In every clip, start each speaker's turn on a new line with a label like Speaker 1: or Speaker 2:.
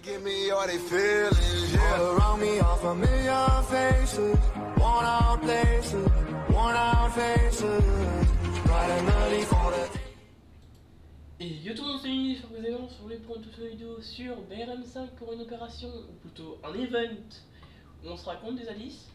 Speaker 1: Give me all they feelings, yeah. All around me are familiar faces, worn out places, worn out faces, bright and early for the...
Speaker 2: Et yo tout le monde, c'est Unity, j'espère que vous allez bien. Je voulais prendre toute une vidéo sur BRM5 pour une opération, ou plutôt un event, où on se raconte des Alice.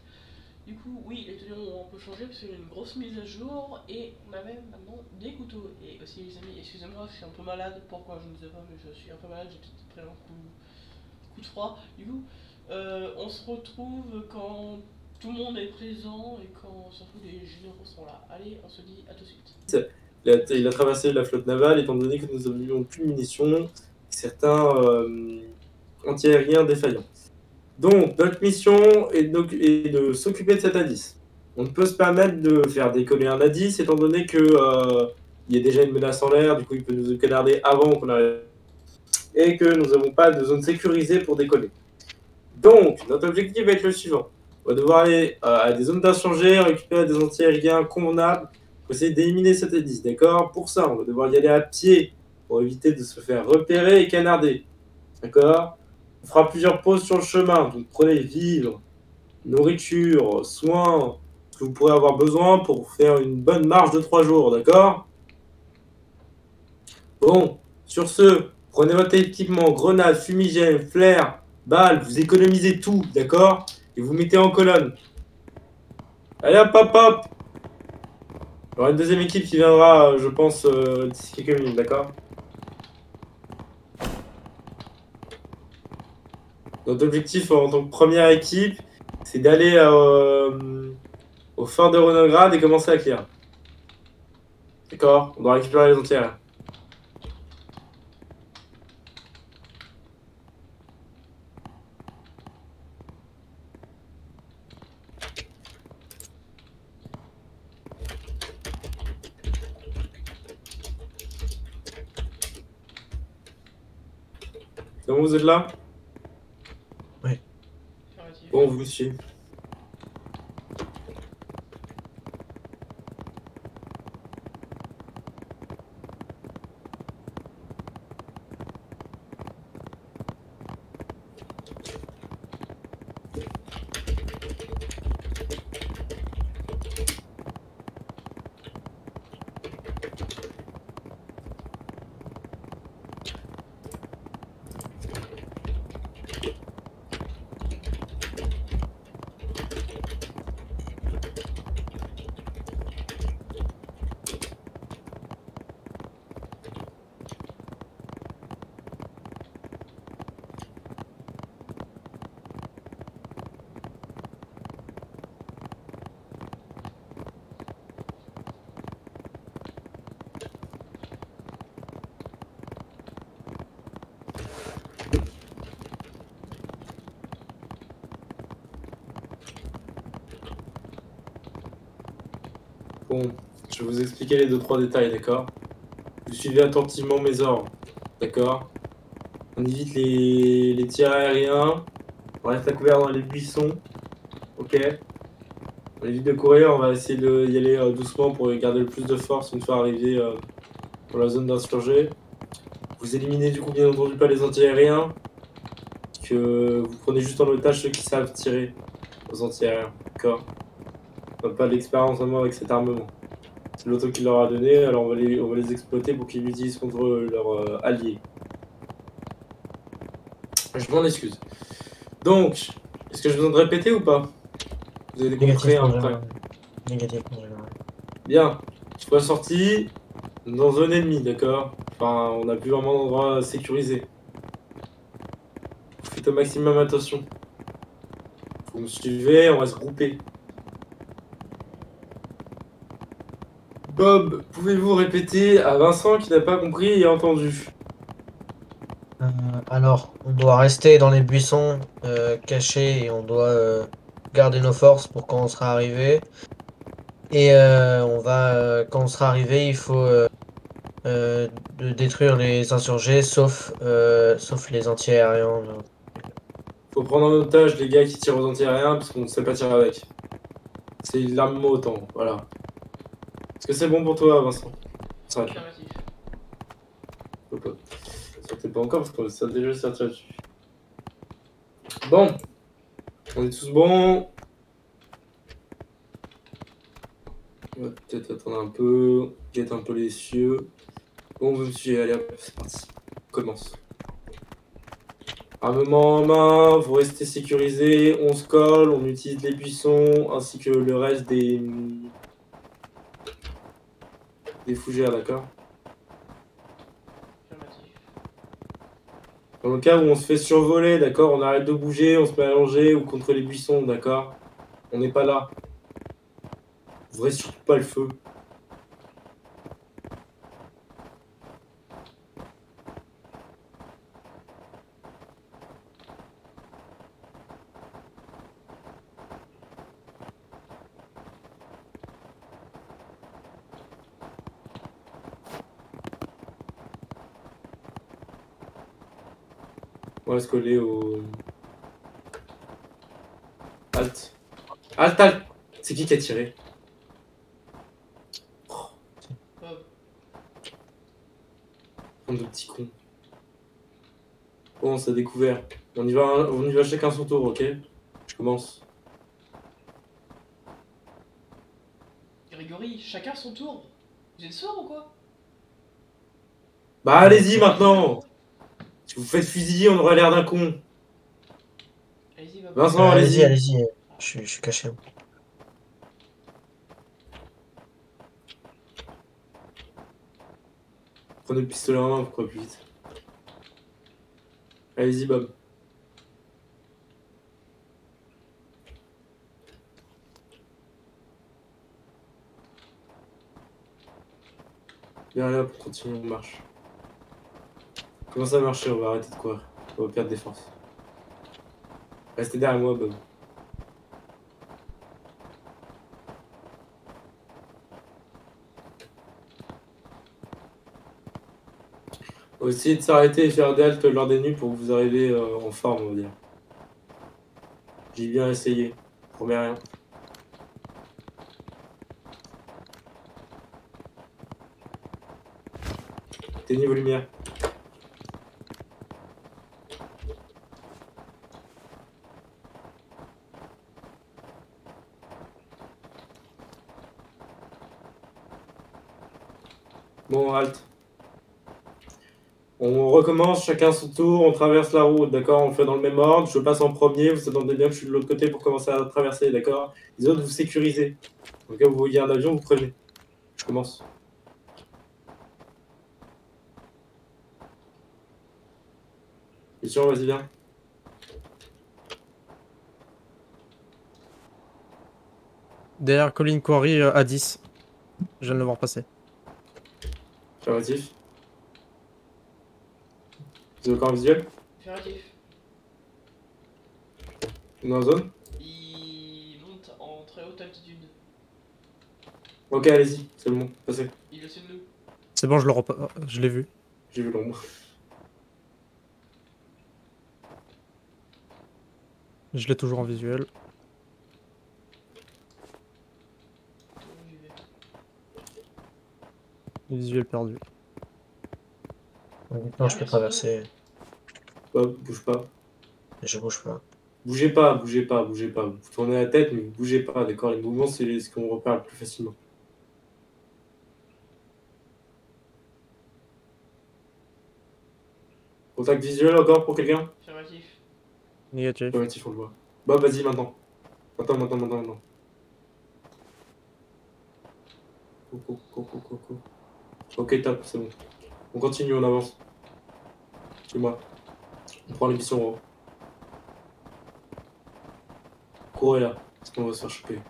Speaker 2: Du coup, oui, les tenues ont un peu changé parce qu'il y a une grosse mise à jour et on a même maintenant des couteaux. Et aussi, les amis, excusez-moi, je suis un peu malade. Pourquoi je ne sais pas, mais je suis un peu malade. J'ai peut-être pris un coup de froid. Du coup, on se retrouve quand tout le monde est présent et quand surtout les généraux sont là. Allez, on se dit à tout de suite.
Speaker 3: Il a traversé la flotte navale étant donné que nous avions plus de munitions, certains antiaériens défaillants. Donc, notre mission est de s'occuper de cet A10. On ne peut se permettre de faire décoller un A10 étant donné que il y a déjà une menace en l'air, du coup il peut nous canarder avant qu'on arrive. Et que nous n'avons pas de zone sécurisée pour décoller. Donc, notre objectif va être le suivant. On va devoir aller à des zones d'insurgés, récupérer des antiaériens convenables, pour essayer d'éliminer cet A10, d'accord? Pour ça, on va devoir y aller à pied, pour éviter de se faire repérer et canarder, d'accord? On fera plusieurs pauses sur le chemin, donc prenez vivres, nourriture, soins, ce que vous pourrez avoir besoin pour faire une bonne marche de 3 jours, d'accord? Bon, sur ce, prenez votre équipement, grenades, fumigènes, flares, balles, vous économisez tout, d'accord? Et vous mettez en colonne. Allez hop hop hop! Il y aura une deuxième équipe qui viendra, je pense, d'ici quelques minutes, d'accord? Notre objectif en tant que première équipe, c'est d'aller au fort de Renograd et commencer à clear. D'accord? On doit récupérer les entières. C'est bon, vous êtes là?
Speaker 4: Oui.
Speaker 3: Bon, vous suivez. Bon, je vais vous expliquer les 2-3 détails, d'accord? Vous suivez attentivement mes ordres, d'accord? On évite les tirs aériens, on reste à couvert dans les buissons, ok? On évite de courir, on va essayer d'y aller doucement pour garder le plus de force une fois arrivé dans la zone d'insurgés. Vous éliminez du coup bien entendu pas les anti-aériens, que vous prenez juste en otage ceux qui savent tirer aux anti-aériens, d'accord? On n'a pas d'expérience vraiment avec cet armement. C'est l'auto qui leur a donné, alors on va les exploiter pour qu'ils l'utilisent contre leurs alliés. Je m'en excuse. Donc, est-ce que je besoin de répéter ou pas? Vous avez compris un peu.
Speaker 4: Négatif.
Speaker 3: Bien. Soit sorti dans zone ennemie, d'accord? Enfin, on n'a plus vraiment d'endroit sécurisé. Faites au maximum attention. Vous me suivez, on va se grouper. Bob, pouvez-vous répéter à Vincent qui n'a pas compris et entendu?
Speaker 4: Alors, on doit rester dans les buissons cachés et on doit garder nos forces pour quand on sera arrivé. Et quand on sera arrivé, il faut de détruire les insurgés, sauf les anti-aériens.
Speaker 3: Faut prendre en otage les gars qui tirent aux anti-aériens parce qu'on ne sait pas tirer avec. C'est l'armement autant, voilà. Est-ce que c'est bon pour toi, Vincent? Ça
Speaker 2: Affirmatif.
Speaker 3: Sortez pas encore parce qu'on ça déjà sorti là-dessus. Bon, on est tous bons. On va peut-être attendre un peu, guette un peu les cieux. Bon, vous me suivez, allez hop, c'est parti. On commence. Armement en main, vous restez sécurisés, on se colle, on utilise les buissons ainsi que le reste des fougères, d'accord?
Speaker 2: Affirmatif.
Speaker 3: Dans le cas où on se fait survoler, d'accord, on arrête de bouger, on se met allongé ou contre les buissons, d'accord? On n'est pas là. Ouvrez surtout pas le feu. On va se coller au... Halt. Halt, halt. C'est qui a tiré?
Speaker 2: Bob.
Speaker 3: Bande de petits cons. Bon, on s'est découvert. On y va chacun son tour, ok? Je commence.
Speaker 2: Grégory, chacun son tour. Vous êtes sourd ou quoi?
Speaker 3: Bah allez-y maintenant! Si vous faites fusiller, on aura l'air d'un con.
Speaker 2: Allez-y, Bob.
Speaker 3: Vincent,
Speaker 4: Allez-y,
Speaker 3: allez-y.
Speaker 4: allez-y. Je suis caché.
Speaker 3: Prenez le pistolet en main, vous croyez plus vite. Allez-y, Bob. Viens là pour continuer, on marche. Comment ça marcher? On va arrêter de courir. On va perdre des forces. Restez derrière moi, Bob. On va essayer de s'arrêter et faire des haltes lors des nuits pour que vous arriviez en forme, on va dire. J'ai bien essayé. Promets rien. T'es niveau lumière. Bon, halte. On recommence, chacun son tour, on traverse la route, d'accord? On le fait dans le même ordre, je passe en premier, vous attendez bien que je suis de l'autre côté pour commencer à traverser, d'accord? Les autres, vous sécurisez. En cas où vous voyez un avion, vous prenez. Je commence. Question, vas-y, viens.
Speaker 5: Derrière Colin Quarry à 10. Je viens de le voir passer.
Speaker 3: Affirmatif. Vous avez encore un visuel?
Speaker 2: Affirmatif.
Speaker 3: On est en zone?
Speaker 2: Il monte en très haute altitude.
Speaker 3: Ok, allez-y, c'est bon, passez.
Speaker 2: Il est au-dessus de nous.
Speaker 5: C'est bon, je l'ai vu.
Speaker 3: J'ai vu l'ombre.
Speaker 5: Je l'ai toujours en visuel.
Speaker 2: J'y vais.
Speaker 5: Visuel perdu.
Speaker 4: Maintenant, je peux traverser.
Speaker 3: Bob, bouge pas.
Speaker 4: Je bouge pas.
Speaker 3: Bougez pas, bougez pas, bougez pas. Vous tournez la tête, mais vous bougez pas, d'accord? Les mouvements, c'est ce qu'on repère le plus facilement. Contact visuel encore pour quelqu'un?
Speaker 2: Affirmatif.
Speaker 5: Négatif.
Speaker 3: Affirmatif, on le voit. Bob, vas-y, maintenant. Maintenant. Go. Ok, top, c'est bon. On continue, on avance. C'est moi. On prend l'émission en haut. Courez là, parce qu'on va se faire choper.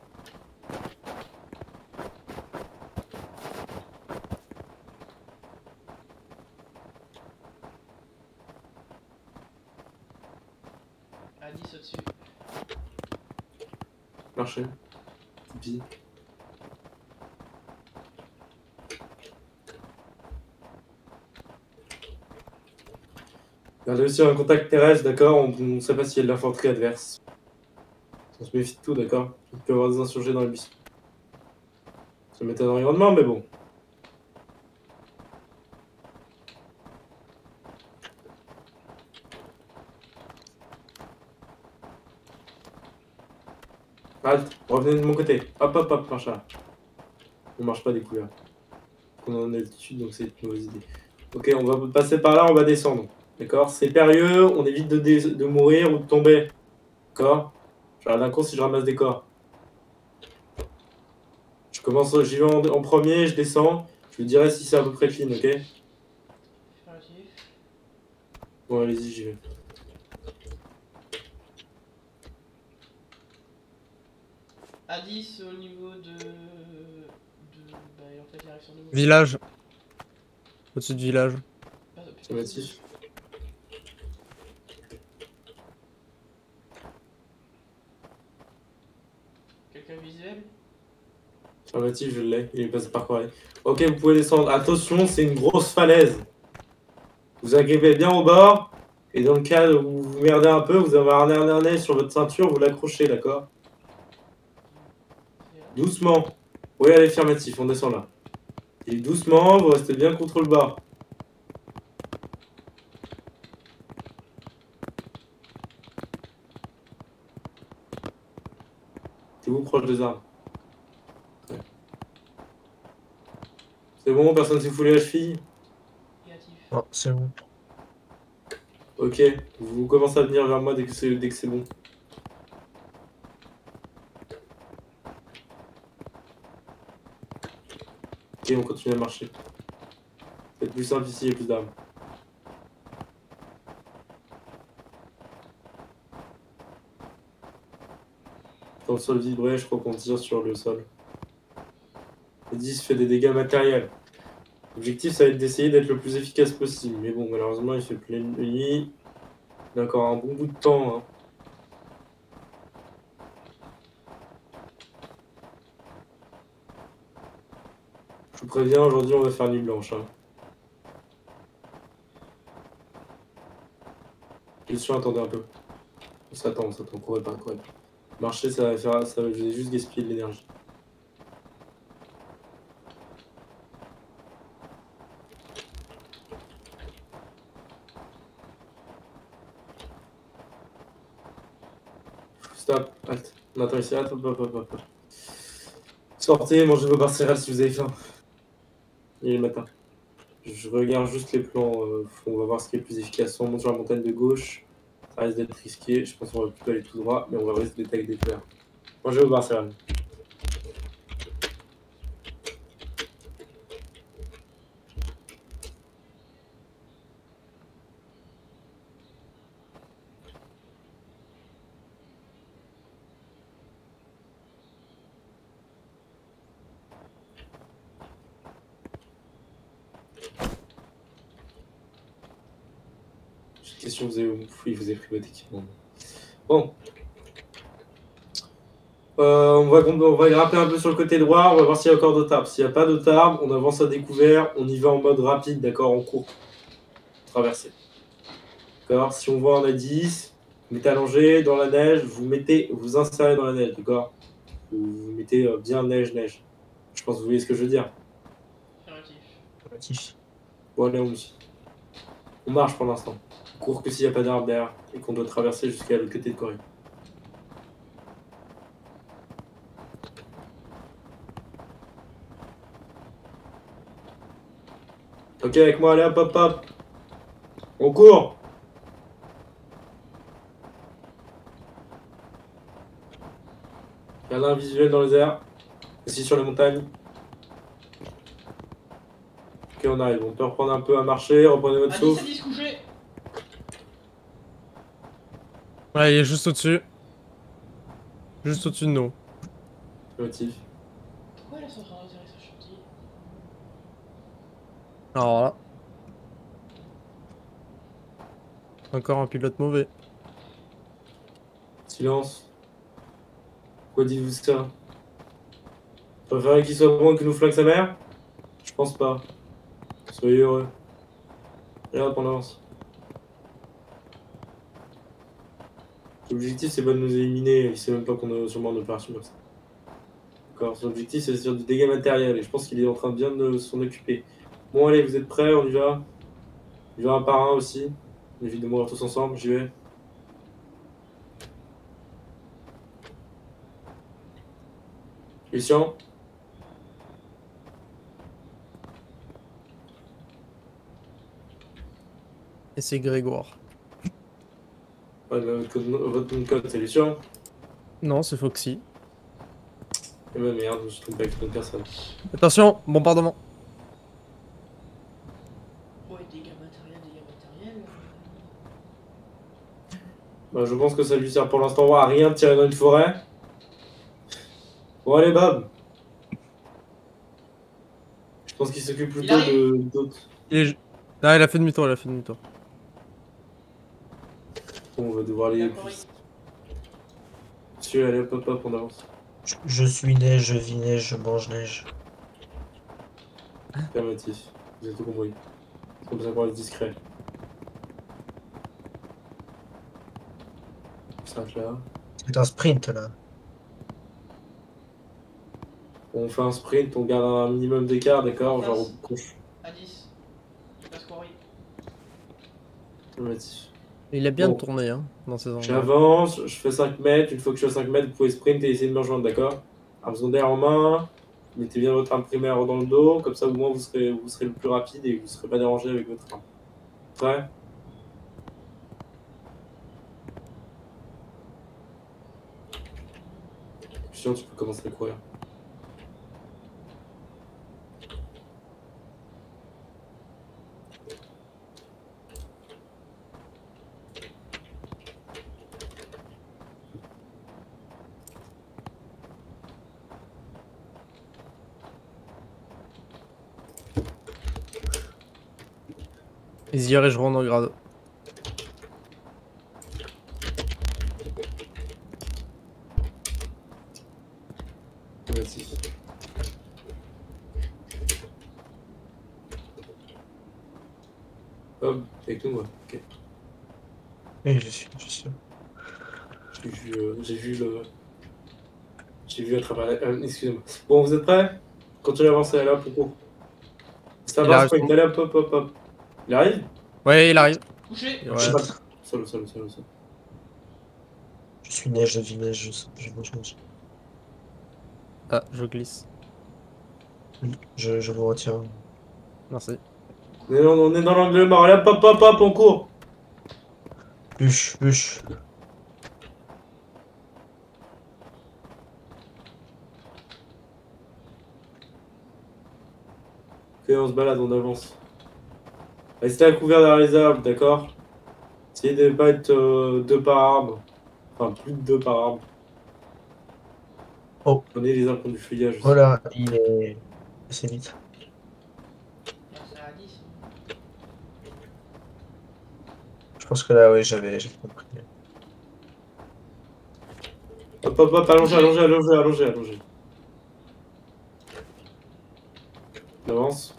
Speaker 2: À 10 au-dessus.
Speaker 3: Marchez. Tipeee. Gardez aussi un contact terrestre, d'accord? On ne sait pas s'il y a de l'infanterie adverse. On se méfie de tout, d'accord? Il peut y avoir des insurgés dans le buisson. Ça m'étonnerait grandement, mais bon. Halte, revenez de mon côté. Hop, hop, hop, marche là. On marche pas découvert. On est en altitude, donc c'est une mauvaise idée. Ok, on va passer par là, on va descendre. D'accord? C'est périlleux, on évite de mourir ou de tomber. D'accord? Je regarde un coup si je ramasse des corps. Je commence, j'y vais en premier, je descends. Je vous dirai si c'est à peu près clean, ok?
Speaker 2: Affirmatif.
Speaker 3: Bon, allez-y, j'y vais.
Speaker 2: À 10 au niveau de. Bah, en fait, il arrive sur nous.
Speaker 5: Village. Au-dessus du village.
Speaker 3: Affirmatif.
Speaker 2: Quelqu'un visuel?
Speaker 3: Affirmatif, je l'ai. Il est passé par quoi? Ok, vous pouvez descendre. Attention, c'est une grosse falaise. Vous agrippez bien au bord. Et dans le cas où vous vous merdez un peu, vous avez un harnais sur votre ceinture, vous l'accrochez, d'accord? Doucement. Oui, allez, affirmatif, on descend là. Et doucement, vous restez bien contre le bas. C'est vous proche des arbres. Ouais. C'est bon, personne s'est foulé la cheville?
Speaker 2: Négatif.
Speaker 4: Oh, c'est bon.
Speaker 3: Ok, vous commencez à venir vers moi dès que c'est bon. Ok, on continue à marcher. C'est plus simple ici, il y a plus d'armes. Quand le sol vibrait, je crois qu'on tire sur le sol. Le 10 fait des dégâts matériels. L'objectif, ça va être d'essayer d'être le plus efficace possible. Mais bon, malheureusement, il fait pleine nuit. Il y a encore un bon bout de temps. Hein. Je vous préviens, aujourd'hui, on va faire nuit blanche. Hein. Question, attendez un peu. On s'attend, courez pas, courez pas. Marcher, ça va faire, ça va juste gaspiller de l'énergie. Stop, halte. On attend ici, hop, hop, hop, hop. Sortez, mangez vos barres céréales si vous avez faim. Il est le matin. Je regarde juste les plans, on va voir ce qui est le plus efficace. On monte sur la montagne de gauche, ça risque d'être risqué. Je pense qu'on va plutôt aller tout droit, mais on va risquer d'être avec des fleurs. Mangez vos barres céréales. Question, vous avez pris votre équipement. Bon. On va grimper un peu sur le côté droit, on va voir s'il y a encore d'autres arbres. S'il n'y a pas d'autres arbres, on avance à découvert, on y va en mode rapide, d'accord, en cours. Traverser. D'accord. Si on voit un A10, vous mettez allongé dans la neige, vous insérez dans la neige, d'accord. Vous mettez bien neige. Je pense que vous voyez ce que je veux dire.
Speaker 2: Affirmatif.
Speaker 3: Bon, allez, on marche pour l'instant. On court que s'il n'y a pas d'arbre derrière et qu'on doit traverser jusqu'à l'autre côté de Corée. Ok, avec moi, allez, hop, hop, hop. On court. Regardez un visuel dans les airs. Aussi sur les montagnes. Ok, on arrive. On peut reprendre un peu à marcher. Reprenez votre
Speaker 2: À 10
Speaker 3: souffle.
Speaker 2: à 10 couché.
Speaker 5: Ouais, il est juste au-dessus. Juste au-dessus de nous.
Speaker 3: Motif.
Speaker 2: Pourquoi la sauce sa chantilly?
Speaker 5: Alors là. Encore un pilote mauvais.
Speaker 3: Silence. Pourquoi dites-vous ça? Préférez qu'il soit bon et qu'il nous flingue sa mère? Je pense pas. Soyez heureux. Et hop, on avance. L'objectif, c'est pas de nous éliminer. Il sait même pas qu'on a sûrement une opération comme ça. D'accord. Son objectif, c'est de faire du dégât matériel. Et je pense qu'il est en train de bien de s'en occuper. Bon, allez, vous êtes prêts? On y va. On y va un par un aussi. On évite de mourir tous ensemble. J'y vais. Lucien.
Speaker 5: Et c'est Grégoire.
Speaker 3: Ouais, votre nom de code, c'est Lucien.
Speaker 5: Non, c'est Foxy.
Speaker 3: Eh ben merde, je me suis trompé avec une personne.
Speaker 5: Attention, bombardement.
Speaker 2: Ouais, dégâts matériels.
Speaker 3: Bah, je pense que ça lui sert pour l'instant à rien de tirer dans une forêt. Bon, allez, Bob. Je pense qu'il s'occupe plutôt d'autres.
Speaker 5: Ah, il a fait demi-tour, il a fait demi-tour.
Speaker 3: Bon, on va devoir aller.
Speaker 2: D'accord,
Speaker 3: Monsieur, allez, hop, hop, hop, on avance.
Speaker 4: Je suis neige, je vis neige, je mange neige.
Speaker 3: Affirmatif. Vous avez tout compris. C'est comme ça qu'on reste discret. Ça là.
Speaker 4: C'est un sprint là.
Speaker 3: On fait un sprint, on garde un minimum d'écart, d'accord? Genre, on couche.
Speaker 2: à 10. Passe Quarry.
Speaker 3: Affirmatif.
Speaker 5: Il a bien
Speaker 3: Bon.
Speaker 5: tourné hein, dans ces endroits.
Speaker 3: J'avance, je fais 5 mètres. Une fois que je fais 5 mètres, vous pouvez sprint et essayer de me rejoindre, d'accord? Arme secondaire en main. Mettez bien votre arme primaire dans le dos. Comme ça, au moins, vous serez le plus rapide et vous ne serez pas dérangé avec votre arme. Prêt? Sinon, tu peux commencer à courir.
Speaker 5: Ils y arriveront en grade.
Speaker 3: Merci. Hop, avec nous, moi. Ok.
Speaker 4: Oui, je suis.
Speaker 3: J'ai vu à travers la... excusez-moi. Bon, vous êtes prêts? Continuez à avancer, allez hop, hop. Ça
Speaker 5: Il
Speaker 3: va,
Speaker 5: arrive.
Speaker 3: sprint, allez hop, hop, hop, hop. Il arrive?
Speaker 5: Ouais, il arrive.
Speaker 2: Couché.
Speaker 5: Ouais.
Speaker 3: Solo.
Speaker 4: Je suis neige, je vis neige, je mange neige.
Speaker 5: Ah, je glisse.
Speaker 4: Je vous retire.
Speaker 5: Merci.
Speaker 3: On est dans l'angle mort, allez hop, hop, hop, hop, on court.
Speaker 4: Bûche.
Speaker 3: Ok, on se balade, on avance. Restez à couvert derrière les arbres, d'accord? Essayez de pas être 2 par arbre. Enfin, plus de 2 par arbre.
Speaker 4: Oh.
Speaker 3: Prenez les arbres qui ont du feuillage aussi.
Speaker 4: Oh là, il est assez vite.
Speaker 2: C'est à 10.
Speaker 4: Je pense que là, oui, j'avais compris.
Speaker 3: Hop, hop, hop, allongez. On avance.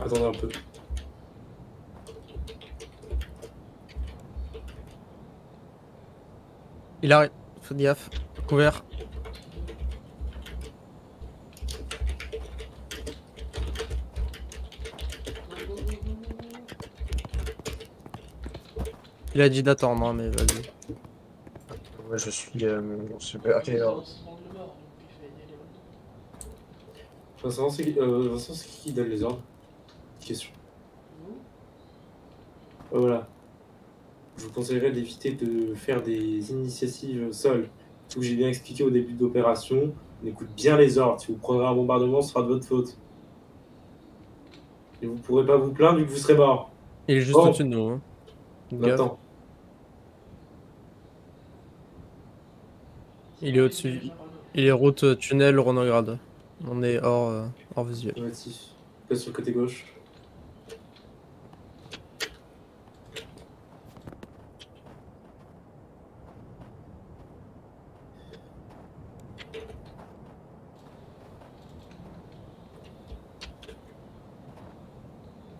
Speaker 3: Attendez un peu.
Speaker 5: Il arrive. Faites gaffe. Couvert. Il a dit d'attendre, hein, mais vas-y.
Speaker 4: Moi, je suis super. Ok, alors.
Speaker 3: Vincent, c'est qui donne les ordres? Question. Voilà. Je vous conseillerais d'éviter de faire des initiatives seules. Tout que j'ai bien expliqué au début de l'opération. On écoute bien les ordres. Si vous prendrez un bombardement, ce sera de votre faute. Et vous ne pourrez pas vous plaindre vu que vous serez mort.
Speaker 5: Il est juste
Speaker 3: Oh.
Speaker 5: au-dessus de nous. Hein. Gaffe.
Speaker 3: Attends.
Speaker 5: Il est au-dessus. Il est route tunnel Ronograd. On est hors visuel.
Speaker 3: Négatif. Passe sur le côté gauche.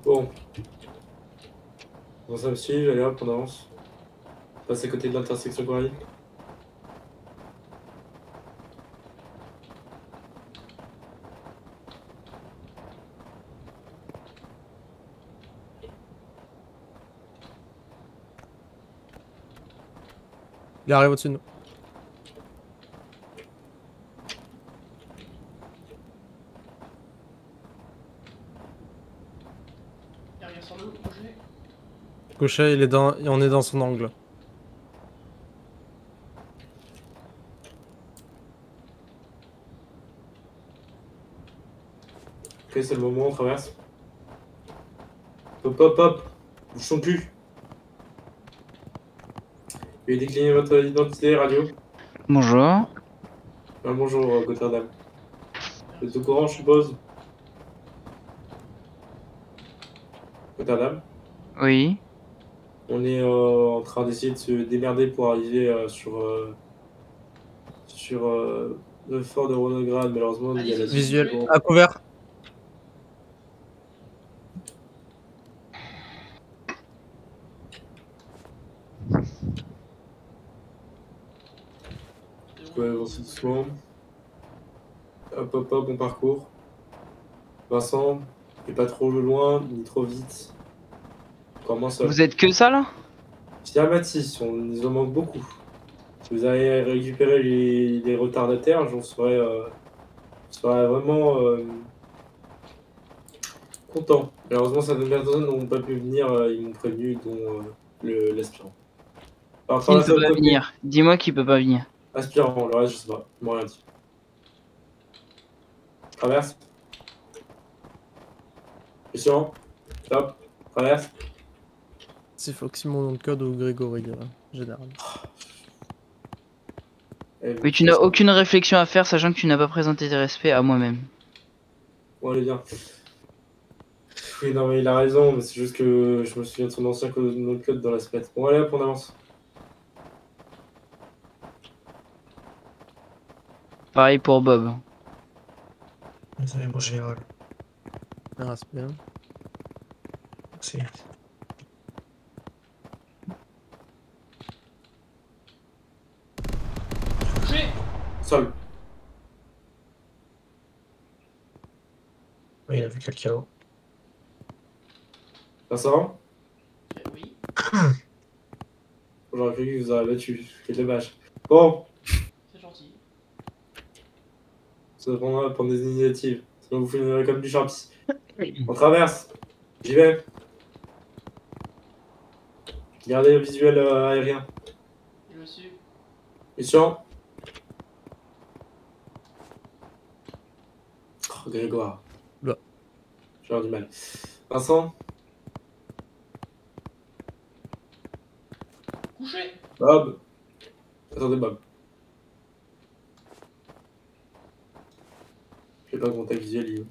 Speaker 3: Bon. Bon, ça me suit, allez hop, on avance. Passe à côté de l'intersection Quarry.
Speaker 5: Il arrive au-dessus de nous.
Speaker 2: Il arrive sur nous, bouger.
Speaker 5: Gaucher, on est dans son angle.
Speaker 3: Ok, c'est le moment, on traverse. Hop, hop, hop. Bouchons le cul. Veuillez décliner votre identité, radio.
Speaker 6: Bonjour.
Speaker 3: Ah, bonjour, Gotterdam. Vous êtes au courant, je suppose? Gotterdam.
Speaker 6: Oui.
Speaker 3: On est en train d'essayer de se démerder pour arriver sur le fort de Ronograd. Malheureusement, il y a la
Speaker 5: Visuel.
Speaker 3: Bon.
Speaker 5: À couvert.
Speaker 3: Vous pouvez avancer doucement. Hop, hop, hop, on parcourt. Vincent, et pas trop loin, ni trop vite. Encore moins seul.
Speaker 6: Vous êtes que ça là?
Speaker 3: Pierre Mathis, on nous en manque beaucoup. Si vous avez récupéré les retardataires, j'en serais vraiment content. Malheureusement, certaines personnes n'ont pas pu venir, ils m'ont prévenu, dont l'aspirant. Alors,
Speaker 6: Qui ne peut pas venir? Dis-moi qui peut pas venir.
Speaker 3: Aspirant, le reste, je sais pas, ils m'ont rien dit. Traverse. Question. Stop. Traverse.
Speaker 5: C'est Foxy mon nom de code ou Grégory, général.
Speaker 6: Oui, tu n'as aucune réflexion à faire, sachant que tu n'as pas présenté tes respects à moi-même.
Speaker 3: Bon, allez, viens. Oui, non, mais il a raison, mais c'est juste que je me souviens de son ancien nom de code dans la semaine. Bon, allez, hop, on avance.
Speaker 6: Pareil pour Bob.
Speaker 4: Désolé, mon général.
Speaker 5: Ah, c'est bien.
Speaker 4: Merci.
Speaker 2: Bouger.
Speaker 3: Sol.
Speaker 4: Oui, il a vu quelqu'un.
Speaker 3: Vincent,
Speaker 2: Oui.
Speaker 3: j'aurais cru que vous auriez battu. Quel dommage. Bon,
Speaker 2: C'est gentil.
Speaker 3: ça prendra à prendre des initiatives. Sinon, vous finirez comme du champi. On traverse. J'y vais. Gardez le visuel aérien.
Speaker 2: Je me suis.
Speaker 3: Mission. Oh, Grégoire.
Speaker 5: Là.
Speaker 3: J'ai avoir du mal. Vincent.
Speaker 2: Couché.
Speaker 3: Bob. Attendez, Bob. Je sais pas contact visuel, il est où?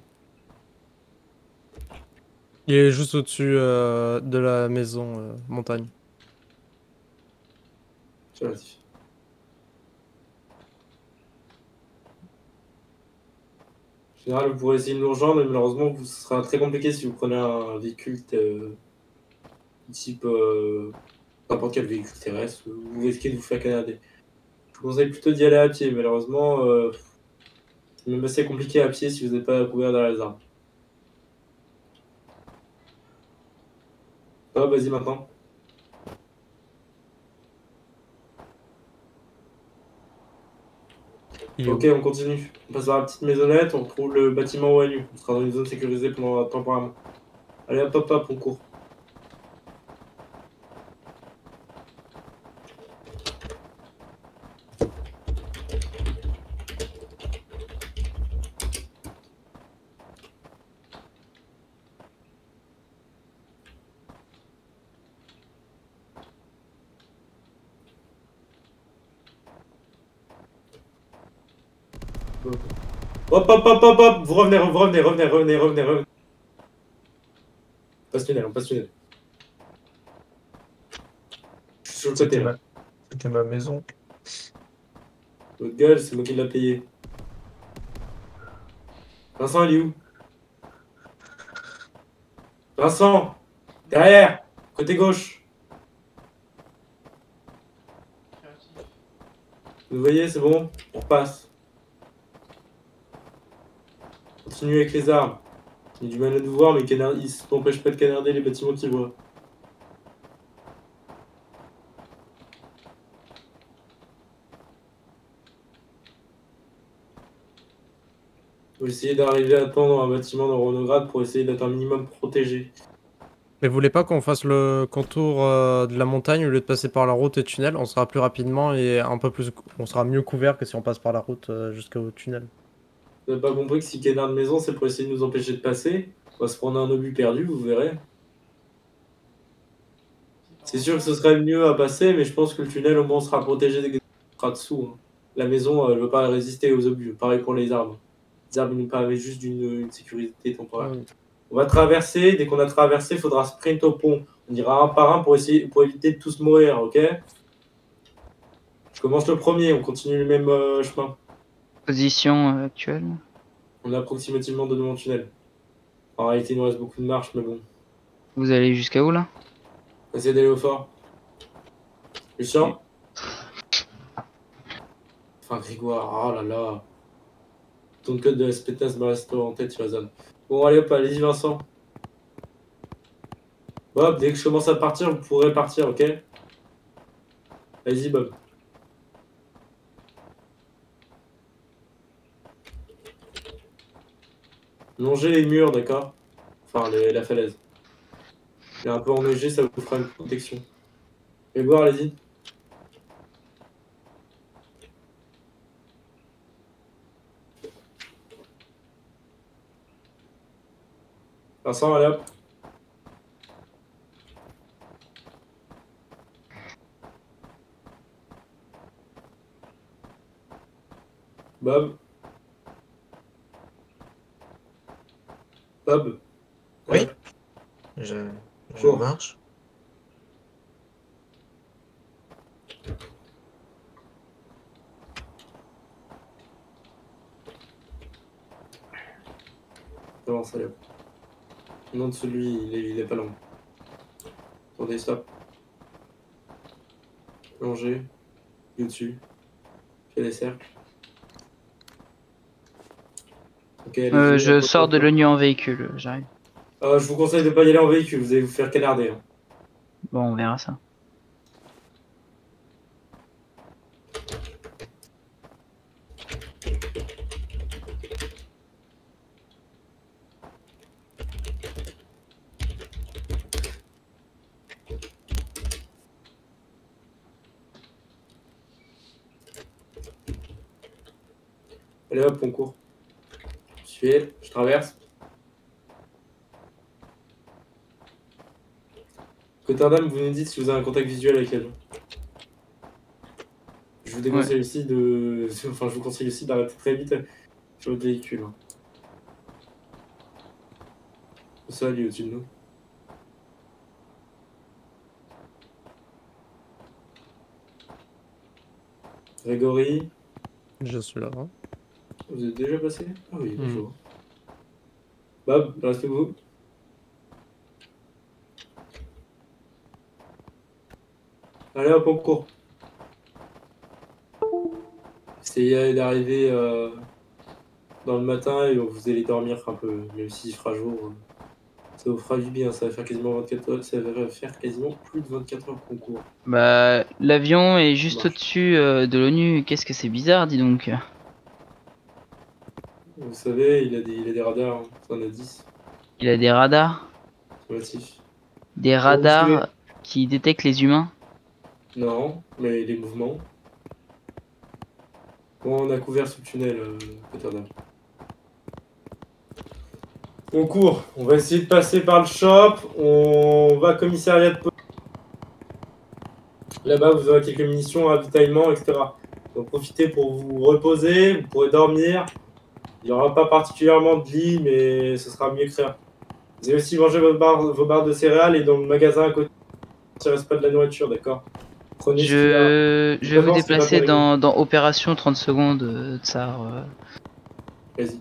Speaker 5: Il est juste au-dessus de la maison montagne.
Speaker 3: C'est relatif. En général, vous pourrez essayer de nous rejoindre, mais malheureusement, ce sera très compliqué si vous prenez un véhicule type n'importe quel véhicule terrestre. Vous risquez de vous faire canarder. Je vous conseille plutôt d'y aller à pied. Malheureusement, c'est même assez compliqué à pied si vous n'êtes pas couvert dans les arbres. Ah, vas-y maintenant.
Speaker 5: Il est
Speaker 3: Ok, on continue. On passe par la petite maisonnette, on retrouve le bâtiment ONU. On sera dans une zone sécurisée pendant temporairement. Allez, hop, hop, hop, on court. Hop, hop, hop, hop, hop, vous revenez. On passe tunnel, on passe tunnel. Je suis sur le côté là.
Speaker 4: C'était ma maison.
Speaker 3: Votre gueule, c'est moi qui l'a payé. Vincent, il est où? Vincent! Derrière! Côté gauche!
Speaker 2: Créatif.
Speaker 3: Vous voyez, c'est bon? On repasse. Continuez avec les armes. Il y a du mal à nous voir, mais ils ne s'empêchent pas de canarder les bâtiments qu'ils voient. Vous essayez d'arriver à temps dans un bâtiment de Ronograd pour essayer d'être un minimum protégé.
Speaker 5: Mais vous voulez pas qu'on fasse le contour de la montagne au lieu de passer par la route et tunnel? On sera plus rapidement et un peu plus. On sera mieux couvert que si on passe par la route jusqu'au tunnel.
Speaker 3: Vous n'avez pas compris que si Kennard de maison, c'est pour essayer de nous empêcher de passer. On va se prendre un obus perdu, vous verrez. C'est sûr que ce serait mieux à passer, mais je pense que le tunnel au moins sera protégé des dessous. Hein. La maison, elle ne veut pas résister aux obus. Pareil pour les arbres. Les arbres nous permettent juste d'une sécurité temporaire.
Speaker 5: Ouais.
Speaker 3: On va traverser. Dès qu'on a traversé, il faudra sprint au pont. On ira un par un pour éviter de tous mourir, ok? Je commence le premier. On continue le même chemin.
Speaker 6: Position actuelle.
Speaker 3: On est approximativement devant le tunnel. En réalité, il nous reste beaucoup de marche, mais bon.
Speaker 6: Vous allez jusqu'à où là?
Speaker 3: Essayez d'aller au fort. Lucien? Enfin, Grégoire, oh là là. Ton code de SPTS me reste en tête, tu raisonnes. Bon, allez hop, allez-y, Vincent. Bob, dès que je commence à partir, vous pourrez partir, ok? Allez-y, Bob. Longez les murs, d'accord? Enfin, la falaise. Il est un peu enneigé, ça vous fera une protection. Grégoire, allez-y. Vincent, allez hop. Bob. Bob.
Speaker 4: Oui.
Speaker 3: Ouais.
Speaker 4: Je
Speaker 3: Cours.
Speaker 4: marche.
Speaker 3: Non, ça y est. Le nom de celui, il est pas long. Attendez, stop. Plongez. Au-dessus. Fais des cercles. Ok, allez-y,
Speaker 6: Je
Speaker 3: hop,
Speaker 6: sors
Speaker 3: hop,
Speaker 6: de
Speaker 3: hop.
Speaker 6: l'ONU en véhicule, j'arrive.
Speaker 3: Je vous conseille de pas y aller en véhicule, vous allez vous faire canarder. Hein.
Speaker 6: Bon, on verra ça.
Speaker 3: Allez hop, on court. Je traverse. Rotterdam, vous nous dites si vous avez un contact visuel avec elle. Je vous déconseille aussi de. Enfin, je vous conseille aussi d'arrêter très vite sur votre véhicule. Hein. Ça, il est au-dessus de nous. Grégory,
Speaker 5: Je suis là. Hein.
Speaker 3: vous êtes déjà passé? Ah oui, bonjour. Bob, restez-vous. Allez hop, on court. Essayez d'arriver dans le matin et vous allez dormir un peu, même s'il fera jour. Ça vous fera du bien, ça va faire quasiment 24 heures, ça va faire quasiment plus de 24 heures qu'on court.
Speaker 6: Bah, l'avion est juste
Speaker 3: Marche.
Speaker 6: au-dessus de l'ONU. Qu'est-ce que c'est bizarre, dis donc.
Speaker 3: Vous savez, il a des radars, hein. Ça en a 10.
Speaker 6: Il a des radars.
Speaker 3: Relatif.
Speaker 6: Des
Speaker 3: vous
Speaker 6: radars
Speaker 3: suivez.
Speaker 6: qui détectent les humains.
Speaker 3: Non, mais les mouvements. Bon, on a couvert ce tunnel, Rotterdam. On court, on va essayer de passer par le shop, on va au commissariat de police. Là-bas, vous aurez quelques munitions, ravitaillement, etc. Donc profitez pour vous reposer, vous pourrez dormir. Il n'y aura pas particulièrement de lit, mais ce sera mieux que rien. Vous allez aussi manger vos barres de céréales et dans le magasin à côté, il ne reste pas de la nourriture, d'accord? Prenez ce qu'il y a.
Speaker 6: Je vais vous
Speaker 3: D'abord, c'est pas
Speaker 6: déplacer
Speaker 3: pour
Speaker 6: dans Opération 30 secondes, Tsar.
Speaker 3: Vas-y.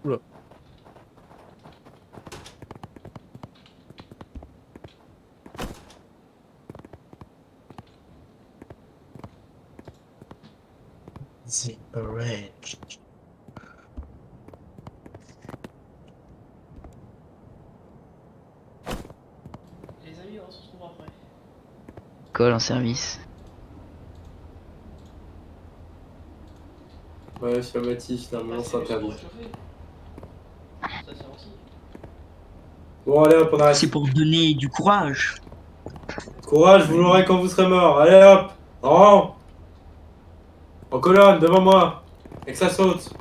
Speaker 5: Oula.
Speaker 4: The Arrange.
Speaker 2: Les amis, on se retrouve après.
Speaker 6: Call en service.
Speaker 3: Ouais, affirmatif, normalement c'est interdit.
Speaker 2: Ça sert aussi.
Speaker 3: Bon, allez hop, on arrête.
Speaker 7: C'est pour donner du courage.
Speaker 3: Courage, vous l'aurez quand vous serez mort. Allez hop, en rang. En colonne, devant moi. Et que ça saute.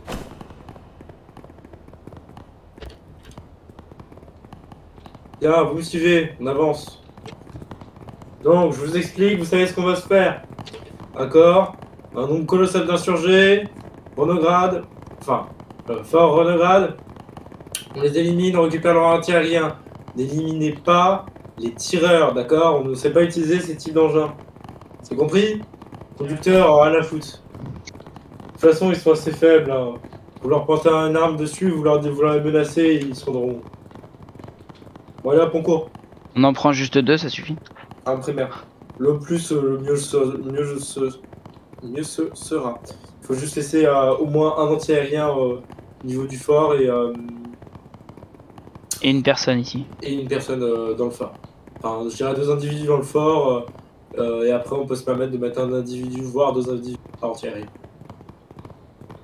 Speaker 3: Bien, vous me suivez, on avance. Donc, je vous explique, vous savez ce qu'on va se faire. D'accord? Un nombre colossal d'insurgés, Renograd, enfin, fort Renograd. On les élimine, on récupère leur anti-aérien. N'éliminez pas les tireurs, d'accord? On ne sait pas utiliser ces types d'engins. C'est compris? Conducteur, rien à foutre. De toute façon, ils sont assez faibles. Hein. Vous leur portez une arme dessus, vous les menacez, ils se rendront. Bon, allez hop, on court.
Speaker 6: On en prend juste 2, ça suffit.
Speaker 3: Un primaire. Le plus, le mieux ce sera. Il faut juste laisser au moins un anti-aérien au niveau du fort
Speaker 6: Et une personne ici.
Speaker 3: et une personne dans le fort. Enfin, je dirais 2 individus dans le fort et après on peut se permettre de mettre un individu, voire 2 individus par anti-aérien.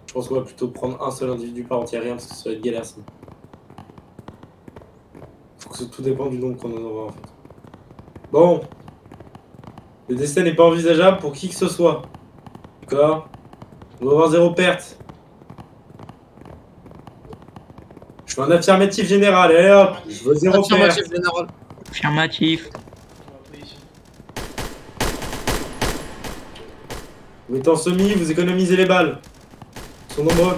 Speaker 3: Je pense qu'on va plutôt prendre un seul individu par anti-aérien parce que ça va être galère sinon. Faut que tout dépend du nombre qu'on en aura en fait. Bon. Le destin n'est pas envisageable pour qui que ce soit. D'accord? On va avoir 0 perte. Je fais un affirmatif général, allez hop, je veux 0 perte.
Speaker 5: Affirmatif général.
Speaker 7: Affirmatif.
Speaker 3: Vous êtes en semi, vous économisez les balles. Ils sont nombreux.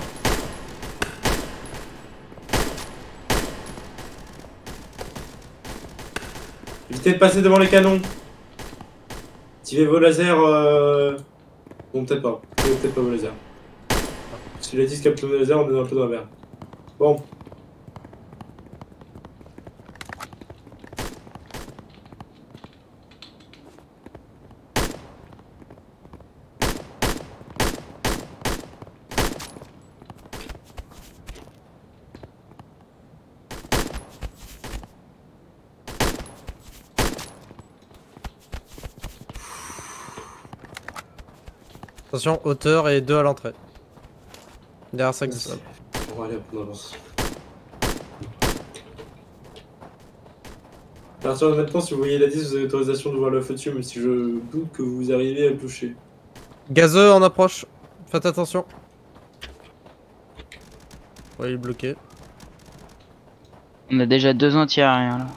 Speaker 3: Évitez de passer devant les canons. Activez vos lasers. Bon, peut-être pas. Peut-être pas vos lasers. Si les 10 captent nos lasers, on est un peu dans la merde. Bon.
Speaker 5: Attention, hauteur et 2 à l'entrée. Derrière ça glisse.
Speaker 3: On va aller hop, on avance. À partir de maintenant, si vous voyez la 10, vous avez l'autorisation de voir le feu dessus, même si je doute que vous arrivez à le toucher.
Speaker 5: Gazeux en approche. Faites attention. Ouais, il est bloqué.
Speaker 6: On a déjà 2 anti-aériens là.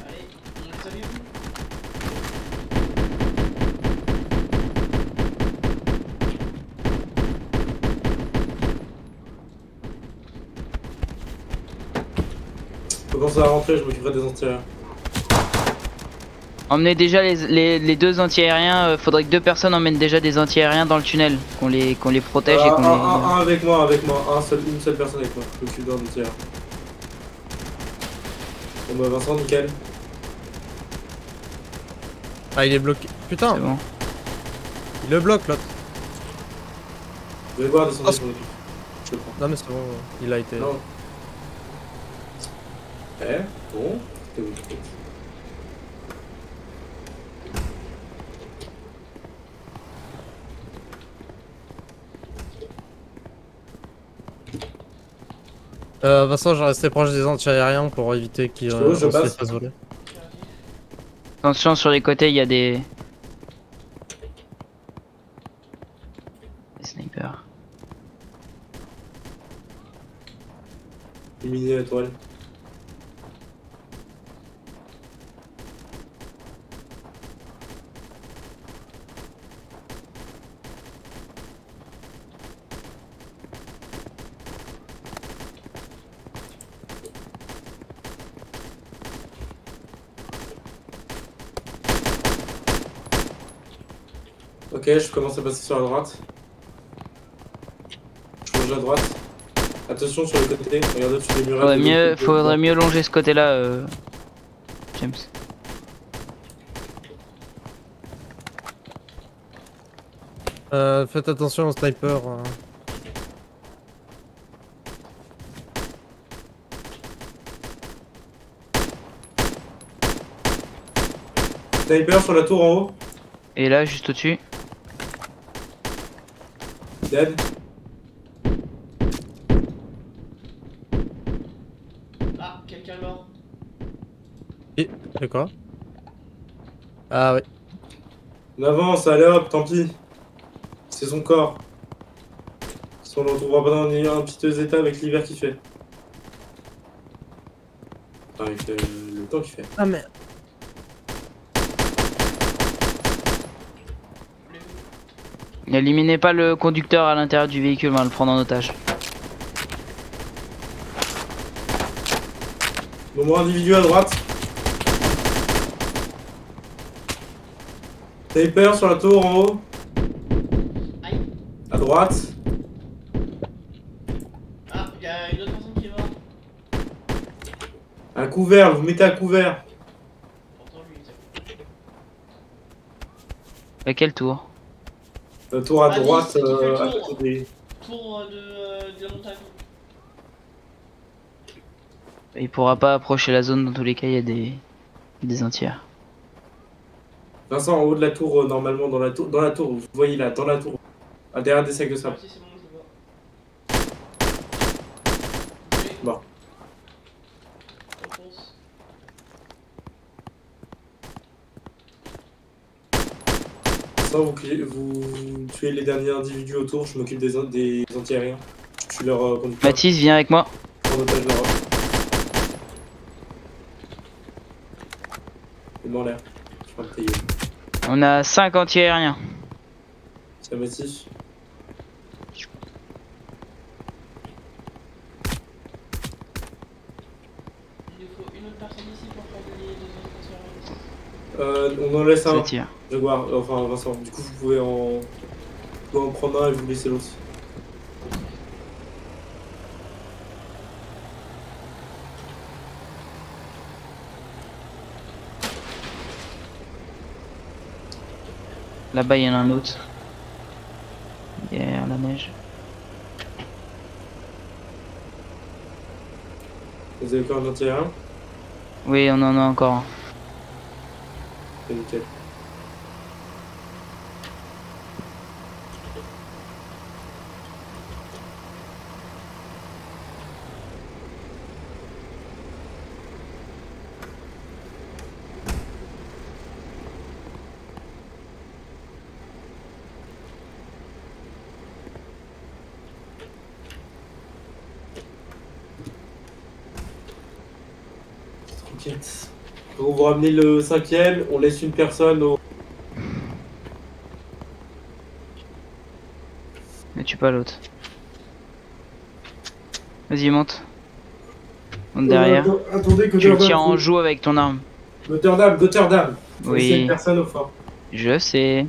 Speaker 2: Allez, on les salue.
Speaker 3: Faut commencer à rentrer, je m'occuperai des anti-aériens.
Speaker 6: Emmenez déjà les 2 anti-aériens. Faudrait que 2 personnes emmènent déjà des anti-aériens dans le tunnel. Qu'on les protège et qu'on les...
Speaker 3: Un avec moi. Une seule personne avec moi. Je m'occupe d'un anti-aérien. Bon bah Vincent, nickel.
Speaker 5: Ah, il est bloqué. Putain,
Speaker 6: C'est bon.
Speaker 5: il le bloque l'autre.
Speaker 3: Vous allez voir descendre
Speaker 5: Ah,
Speaker 3: sur le truc. Je le prends.
Speaker 5: Non, mais c'est bon, il a été.
Speaker 3: Non. Eh, bon. C'est bon.
Speaker 5: Vincent, j'ai resté proche des anti-aériens pour éviter qu'ils
Speaker 3: Je
Speaker 5: se
Speaker 3: passe.
Speaker 5: les fassent voler.
Speaker 6: Attention, sur les côtés, il y a des snipers.
Speaker 3: Éliminer la toile. Ok, je commence à passer sur la droite. Je change à droite. Attention sur les côtés, regardez au-dessus des murs.
Speaker 6: Faudrait mieux longer ce côté-là, James.
Speaker 5: Faites attention au sniper.
Speaker 3: Sniper sur la tour en haut.
Speaker 6: Et là, juste au-dessus.
Speaker 3: Dead.
Speaker 2: Ah, quelqu'un est mort.
Speaker 5: C'est quoi? Ah ouais.
Speaker 3: On avance, allez hop, tant pis. C'est son corps. Si on le retrouvera pas dans un piteux état avec l'hiver qu'il fait. Enfin, avec le temps qu'il fait.
Speaker 5: Ah merde.
Speaker 6: N'éliminez pas le conducteur à l'intérieur du véhicule, on va le prendre en otage.
Speaker 3: Nombre individu à droite. Sniper sur la tour en haut.
Speaker 2: Aïe.
Speaker 3: À droite.
Speaker 2: Ah, il y a une autre personne qui est morte.
Speaker 3: Un couvert, vous mettez à couvert.
Speaker 2: Pourtant, lui, il était-
Speaker 6: À quel tour?
Speaker 3: La tour à
Speaker 2: Ah,
Speaker 3: droite,
Speaker 2: oui, c'est qui fait le
Speaker 3: à
Speaker 2: tour.
Speaker 3: côté des...
Speaker 2: Tour de la montagne.
Speaker 6: Il pourra pas approcher la zone, dans tous les cas, il y a des entières.
Speaker 3: Vincent, en haut de la tour, normalement, dans la tour, vous voyez là, dans la tour. À derrière des sacs de
Speaker 2: Ah,
Speaker 3: sable.
Speaker 2: si, c'est bon, je le vois. Ok.
Speaker 3: Bon.
Speaker 2: On fonce.
Speaker 3: Vincent, vous tuez les derniers individus autour, je m'occupe des anti-aériens. Je tue leur conducteur.
Speaker 6: Mathis, viens avec moi.
Speaker 3: En otage leur... Il est en l'air. Je crois que t'es gueule.
Speaker 6: On a 5 anti-aériens.
Speaker 3: C'est massif.
Speaker 2: Il nous faut une autre personne ici pour prendre les deux autres.
Speaker 3: On en laisse
Speaker 6: Ça
Speaker 3: un.
Speaker 6: tire.
Speaker 3: Jaguar, enfin Vincent. Du coup, vous pouvez en prendre un et vous laisser l'autre.
Speaker 6: Là-bas, il y en a un autre. Derrière la neige.
Speaker 3: Vous avez encore un anti-aérien?
Speaker 6: Oui, on en a encore un.
Speaker 3: C'est nickel. T'inquiète. Quand vous ramenez le 5ème, on laisse une personne au...
Speaker 6: Ne tue pas l'autre. Vas-y, monte. Monte derrière.
Speaker 3: Attendez que
Speaker 6: Tu le tiens en joue avec ton arme.
Speaker 3: Rotterdam, Rotterdam. On laisse
Speaker 6: Oui,
Speaker 3: une personne au fort.
Speaker 6: je sais.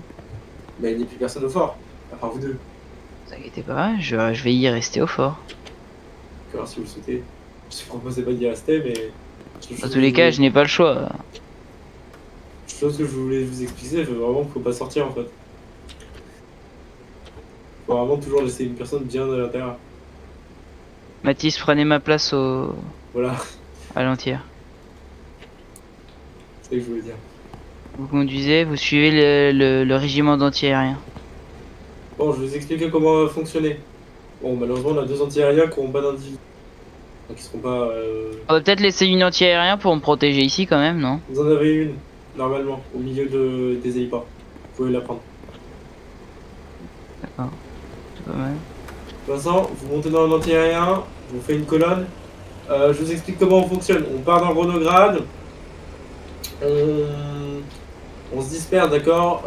Speaker 3: Mais il n'y a plus personne au fort. À part vous deux.
Speaker 6: Ne vous inquiétez pas, je vais y rester au fort.
Speaker 3: Alors si vous le souhaitez. Je ne proposais pas d'y rester, mais...
Speaker 6: Dans tous les cas, je n'ai pas le choix.
Speaker 3: Chose que je voulais vous expliquer, c'est vraiment qu'il faut pas sortir en fait. Faut vraiment toujours laisser une personne bien à l'intérieur.
Speaker 6: Mathis, prenez ma place
Speaker 3: Voilà,
Speaker 6: à l'entière.
Speaker 3: c'est ce que je voulais dire.
Speaker 6: Vous conduisez, vous suivez le régiment d'anti-aériens.
Speaker 3: Bon, je vais vous expliquer comment fonctionner. Bon, malheureusement, on a deux anti-aériens qui n'ont pas d'individu. Donc ils seront pas...
Speaker 6: On va peut-être laisser une anti-aérien pour me protéger ici quand même, non?
Speaker 3: Vous en avez une, normalement, au milieu des héliports. Vous pouvez la prendre.
Speaker 6: D'accord. C'est pas mal.
Speaker 3: Vincent, vous montez dans un anti-aérien, vous faites une colonne. Je vous explique comment on fonctionne. On part dans Ronograd. On se disperse, d'accord.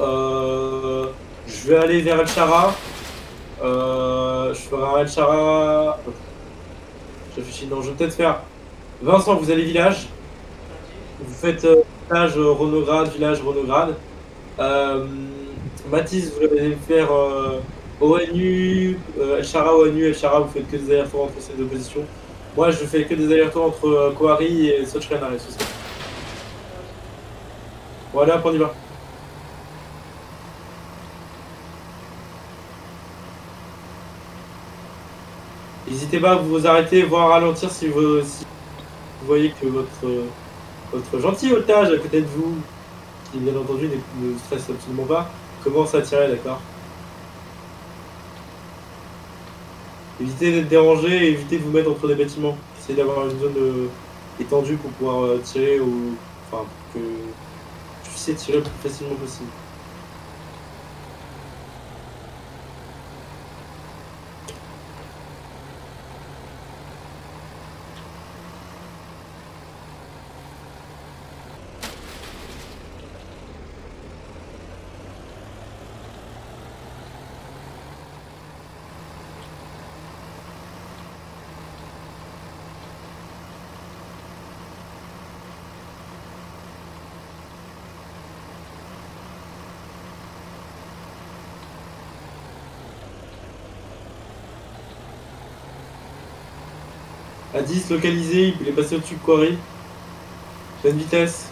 Speaker 3: Je vais aller vers El Chara. Je ferai un El Chara. Je réfléchis, non, je vais peut-être faire. Vincent, vous allez village. Vous faites village Ronograd. Mathis, vous allez faire ONU, El Chara, ONU, El Chara, vous faites que des allers-retours entre ces deux positions. Moi, je fais que des allers-retours entre Koari et Sochkana. Voilà, hop, on y va. N'hésitez pas à vous arrêter, voire ralentir si vous voyez que votre gentil otage à côté de vous qui bien entendu ne stresse absolument pas, commence à tirer, d'accord? Évitez d'être dérangé et évitez de vous mettre entre des bâtiments. Essayez d'avoir une zone étendue pour pouvoir tirer ou. Enfin, pour que vous puissiez tirer le plus facilement possible. À 10, localisé, il est passé au-dessus de Quarry. Pleine vitesse.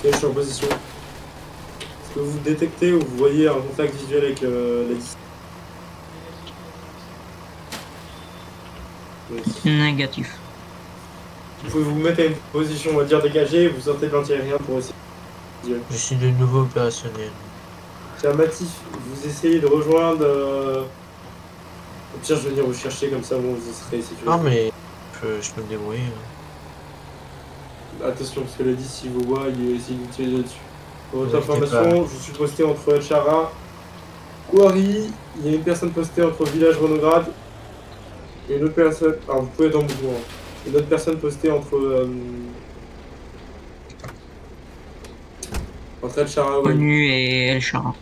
Speaker 3: Je suis en position. Est-ce que vous détectez ou vous voyez un contact visuel avec la distance? Oui.
Speaker 7: Négatif.
Speaker 3: Vous pouvez vous mettre à une position, on va dire, dégagée, et vous sortez de l'anti-aérien pour essayer.
Speaker 4: Je suis de nouveau opérationnel.
Speaker 3: Affirmatif, vous essayez de rejoindre. Au pire, je vais venir vous chercher comme ça, bon, vous serez sécurisé.
Speaker 4: Non, mais je peux me débrouiller.
Speaker 3: Attention, parce que le 10, s'il vous voit, il essaie de vous tirer dessus. Pour votre
Speaker 4: Ne
Speaker 3: information, je suis posté entre Chara, Quarry, il y a une personne postée entre Village Renograd et une autre personne. Alors, vous pouvez être en mouvement. Une autre personne postée entre. Entre El Chara et
Speaker 7: ONU et El Chara.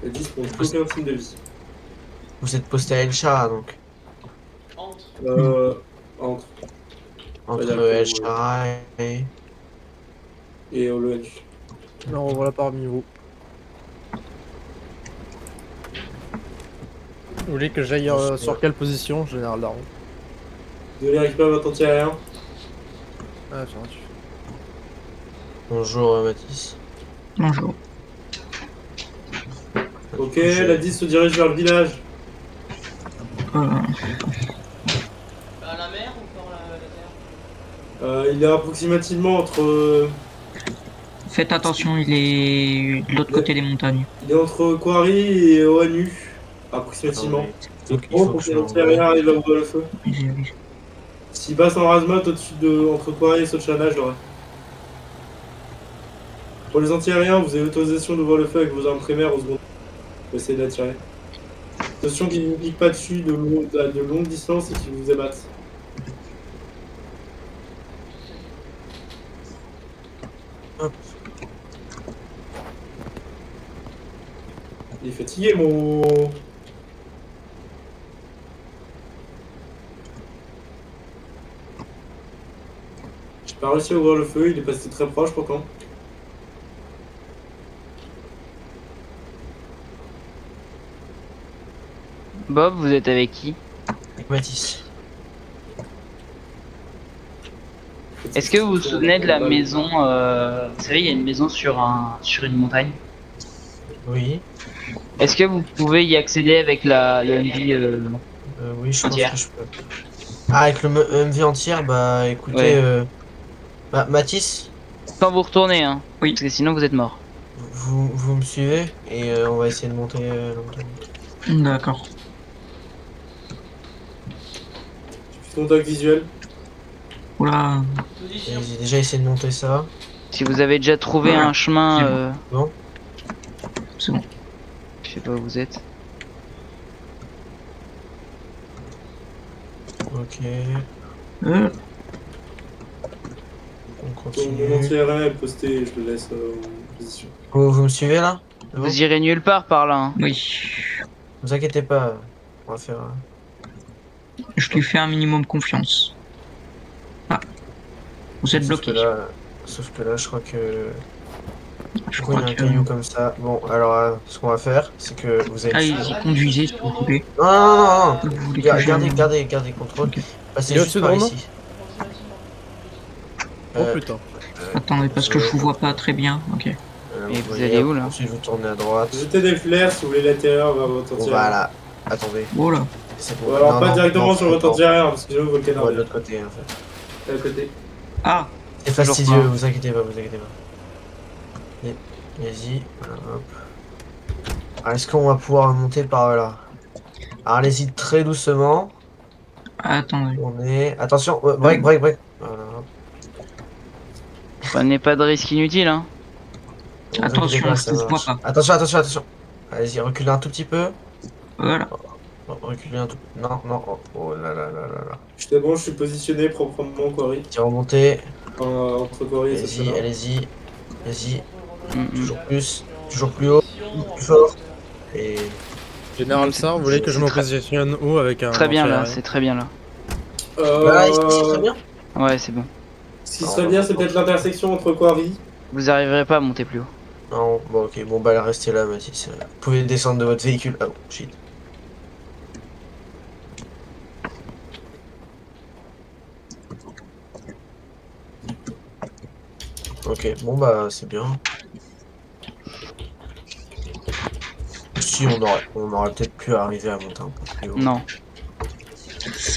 Speaker 3: Le 10 pour aucun signe de vie.
Speaker 4: Vous êtes posté à El Chara, donc.
Speaker 2: Entre.
Speaker 3: Entre.
Speaker 4: Entre
Speaker 3: C'est-à-dire que
Speaker 4: El
Speaker 3: vous-
Speaker 4: Chara
Speaker 3: Et l'ONU.
Speaker 5: Non, voilà parmi vous. Vous voulez que j'aille sur quelle position, général Daron?
Speaker 3: Vous allez récupérer votre anti-aérien.
Speaker 5: Ah, j'ai rendu.
Speaker 4: Bonjour Mathis.
Speaker 7: Bonjour.
Speaker 3: Ok, la 10 se dirige vers le village.
Speaker 7: Euh,
Speaker 2: À la mer ou par la terre?
Speaker 3: Il est approximativement entre.
Speaker 7: Faites attention, il est de l'autre côté des montagnes.
Speaker 3: Il est entre Quarry et ONU, approximativement.
Speaker 4: Donc il
Speaker 3: Bon,
Speaker 4: faut
Speaker 3: pour
Speaker 4: que
Speaker 3: que
Speaker 4: je
Speaker 3: l'anti-aérien arrive à ouvrir le feu.
Speaker 7: J'ai vu.
Speaker 3: S'il passe en razmat au-dessus de. Entre Quarry et Sochana, je l'aurai. Pour les anti-aériens, vous avez l'autorisation d'ouvrir le feu avec vos armes primaires aux secondes. Vous essayez de l'attirer. Attention qu'ils ne cliquent pas dessus de longue distance et qu'ils vous abattent.
Speaker 4: Hop.
Speaker 3: Il est fatigué, mon. J'ai pas réussi à ouvrir le feu, il est passé très proche pourtant.
Speaker 6: Bob, vous êtes avec qui?
Speaker 4: Avec Mathis.
Speaker 6: Est-ce que vous vous souvenez de la maison vous savez, il y a une maison sur une montagne.
Speaker 4: Oui.
Speaker 6: Est-ce que vous pouvez y accéder avec le MV
Speaker 4: Oui, je pense
Speaker 6: Entière.
Speaker 4: que je peux. Ah, avec le MV entière, bah écoutez,
Speaker 6: Ouais.
Speaker 4: Mathis,
Speaker 6: Quand vous retournez, hein.
Speaker 7: Oui.
Speaker 6: Parce que sinon vous êtes mort.
Speaker 4: vous me suivez et on va essayer de monter la montagne.
Speaker 7: D'accord.
Speaker 3: Tu fais contact visuel.
Speaker 7: Oula.
Speaker 2: Position.
Speaker 4: J'ai déjà essayé de monter ça.
Speaker 6: Si vous avez déjà trouvé
Speaker 7: Voilà.
Speaker 6: un chemin,
Speaker 7: C'est bon.
Speaker 4: Bon,
Speaker 7: C'est bon.
Speaker 6: je sais pas où vous êtes.
Speaker 4: ok,
Speaker 7: Euh,
Speaker 4: on
Speaker 3: Mon
Speaker 4: continue.
Speaker 3: anti-aérien est posté, je le laisse en position.
Speaker 4: Vous me suivez là? C'est bon.
Speaker 6: Vous irez nulle part par là. Hein.
Speaker 7: oui.
Speaker 4: Vous inquiétez pas, on va faire.
Speaker 7: Je lui fais un minimum confiance. Ah. Vous êtes bloqué.
Speaker 4: Sauf que là, je crois que.
Speaker 7: Je
Speaker 4: Du coup, il y
Speaker 7: crois
Speaker 4: a un
Speaker 7: que.
Speaker 4: caillou comme ça. Bon, alors, ce qu'on va faire, c'est que vous allez.
Speaker 7: Allez-y, conduisez si vous voulez.
Speaker 4: Non, non, non, non.
Speaker 7: Vous voulez que je-
Speaker 4: Gardez contrôle.
Speaker 7: Ok.
Speaker 4: Passez
Speaker 5: Il est
Speaker 4: juste
Speaker 5: au-dessus
Speaker 4: par
Speaker 5: de Romain
Speaker 4: ici.
Speaker 5: Oh putain.
Speaker 7: Attendez, parce que je vous vois pas très bien. Ok.
Speaker 6: Et vous
Speaker 4: voyez,
Speaker 6: allez où, là?
Speaker 4: Ensuite, vous tournez à droite.
Speaker 3: Jetez des flares si vous voulez l'intérieur vers votre
Speaker 4: Bon,
Speaker 3: anti-aérien.
Speaker 4: voilà. Attendez.
Speaker 7: Voilà.
Speaker 4: C'est
Speaker 3: Ou alors
Speaker 4: non,
Speaker 3: pas
Speaker 4: non,
Speaker 3: directement
Speaker 4: non,
Speaker 3: sur votre
Speaker 4: attends.
Speaker 3: anti-aérien, parce que sinon vous le
Speaker 4: Ouais, de
Speaker 3: canardez.
Speaker 4: l'autre côté, en fait.
Speaker 3: À côté.
Speaker 7: Ah.
Speaker 4: C'est
Speaker 6: Toujours
Speaker 4: fastidieux,
Speaker 6: pas.
Speaker 4: vous inquiétez pas, vous inquiétez pas. Allez-y, voilà, hop. Alors, est-ce qu'on va pouvoir monter par là? Alors, allez-y très doucement.
Speaker 7: Attendez.
Speaker 4: On est. Attention, break. Voilà, hop.
Speaker 6: Prenez pas de risque inutile. Hein.
Speaker 4: Vous
Speaker 7: Attention,
Speaker 4: inquiétez pas,
Speaker 7: je
Speaker 4: ça
Speaker 7: vous vois
Speaker 4: marche.
Speaker 7: pas.
Speaker 4: Attention. Allez-y, reculez un tout petit peu.
Speaker 7: Voilà.
Speaker 4: Reculez un tout. Non. Oh là là.
Speaker 3: Je suis bon, je suis positionné proprement, Quarry.
Speaker 4: Petit remonté.
Speaker 3: Entre Quarry et ce
Speaker 4: Allez-y.
Speaker 6: Mm.
Speaker 4: Toujours plus haut, plus fort. Et.
Speaker 5: Général ça, vous voulez que je me
Speaker 6: C'est très-
Speaker 5: positionne où avec un
Speaker 6: Très bien là,
Speaker 5: anti-aérien
Speaker 6: c'est très bien là.
Speaker 4: Voilà, ici, c'est très bien.
Speaker 6: Ouais, c'est bon.
Speaker 3: Ce qui serait bien, c'est peut-être l'intersection entre Quarry.
Speaker 6: Vous arriverez pas à monter plus haut.
Speaker 4: Non, bon, ok, bon, bah, restez là, Mathis. Vous pouvez descendre de votre véhicule. Ah, oh, shit. Ok, bon, bah, c'est bien. Si, on aurait peut-être pu arriver à monter un peu plus haut.
Speaker 6: Non.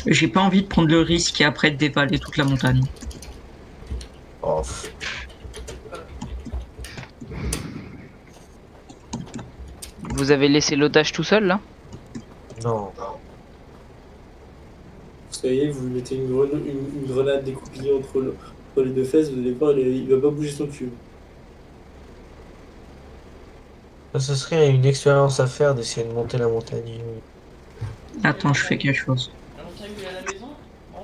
Speaker 7: J'ai pas envie de prendre le risque et après de dévaler toute la montagne.
Speaker 4: Oh,
Speaker 6: Vous avez laissé l'otage tout seul là?
Speaker 4: non.
Speaker 3: Vous savez, vous lui mettez une grenade découpillée entre les deux fesses, vous allez voir, il va pas bouger son cul.
Speaker 4: Ce serait une expérience à faire d'essayer de monter la montagne.
Speaker 7: Attends, je fais quelque chose.
Speaker 2: La montagne est à la maison. En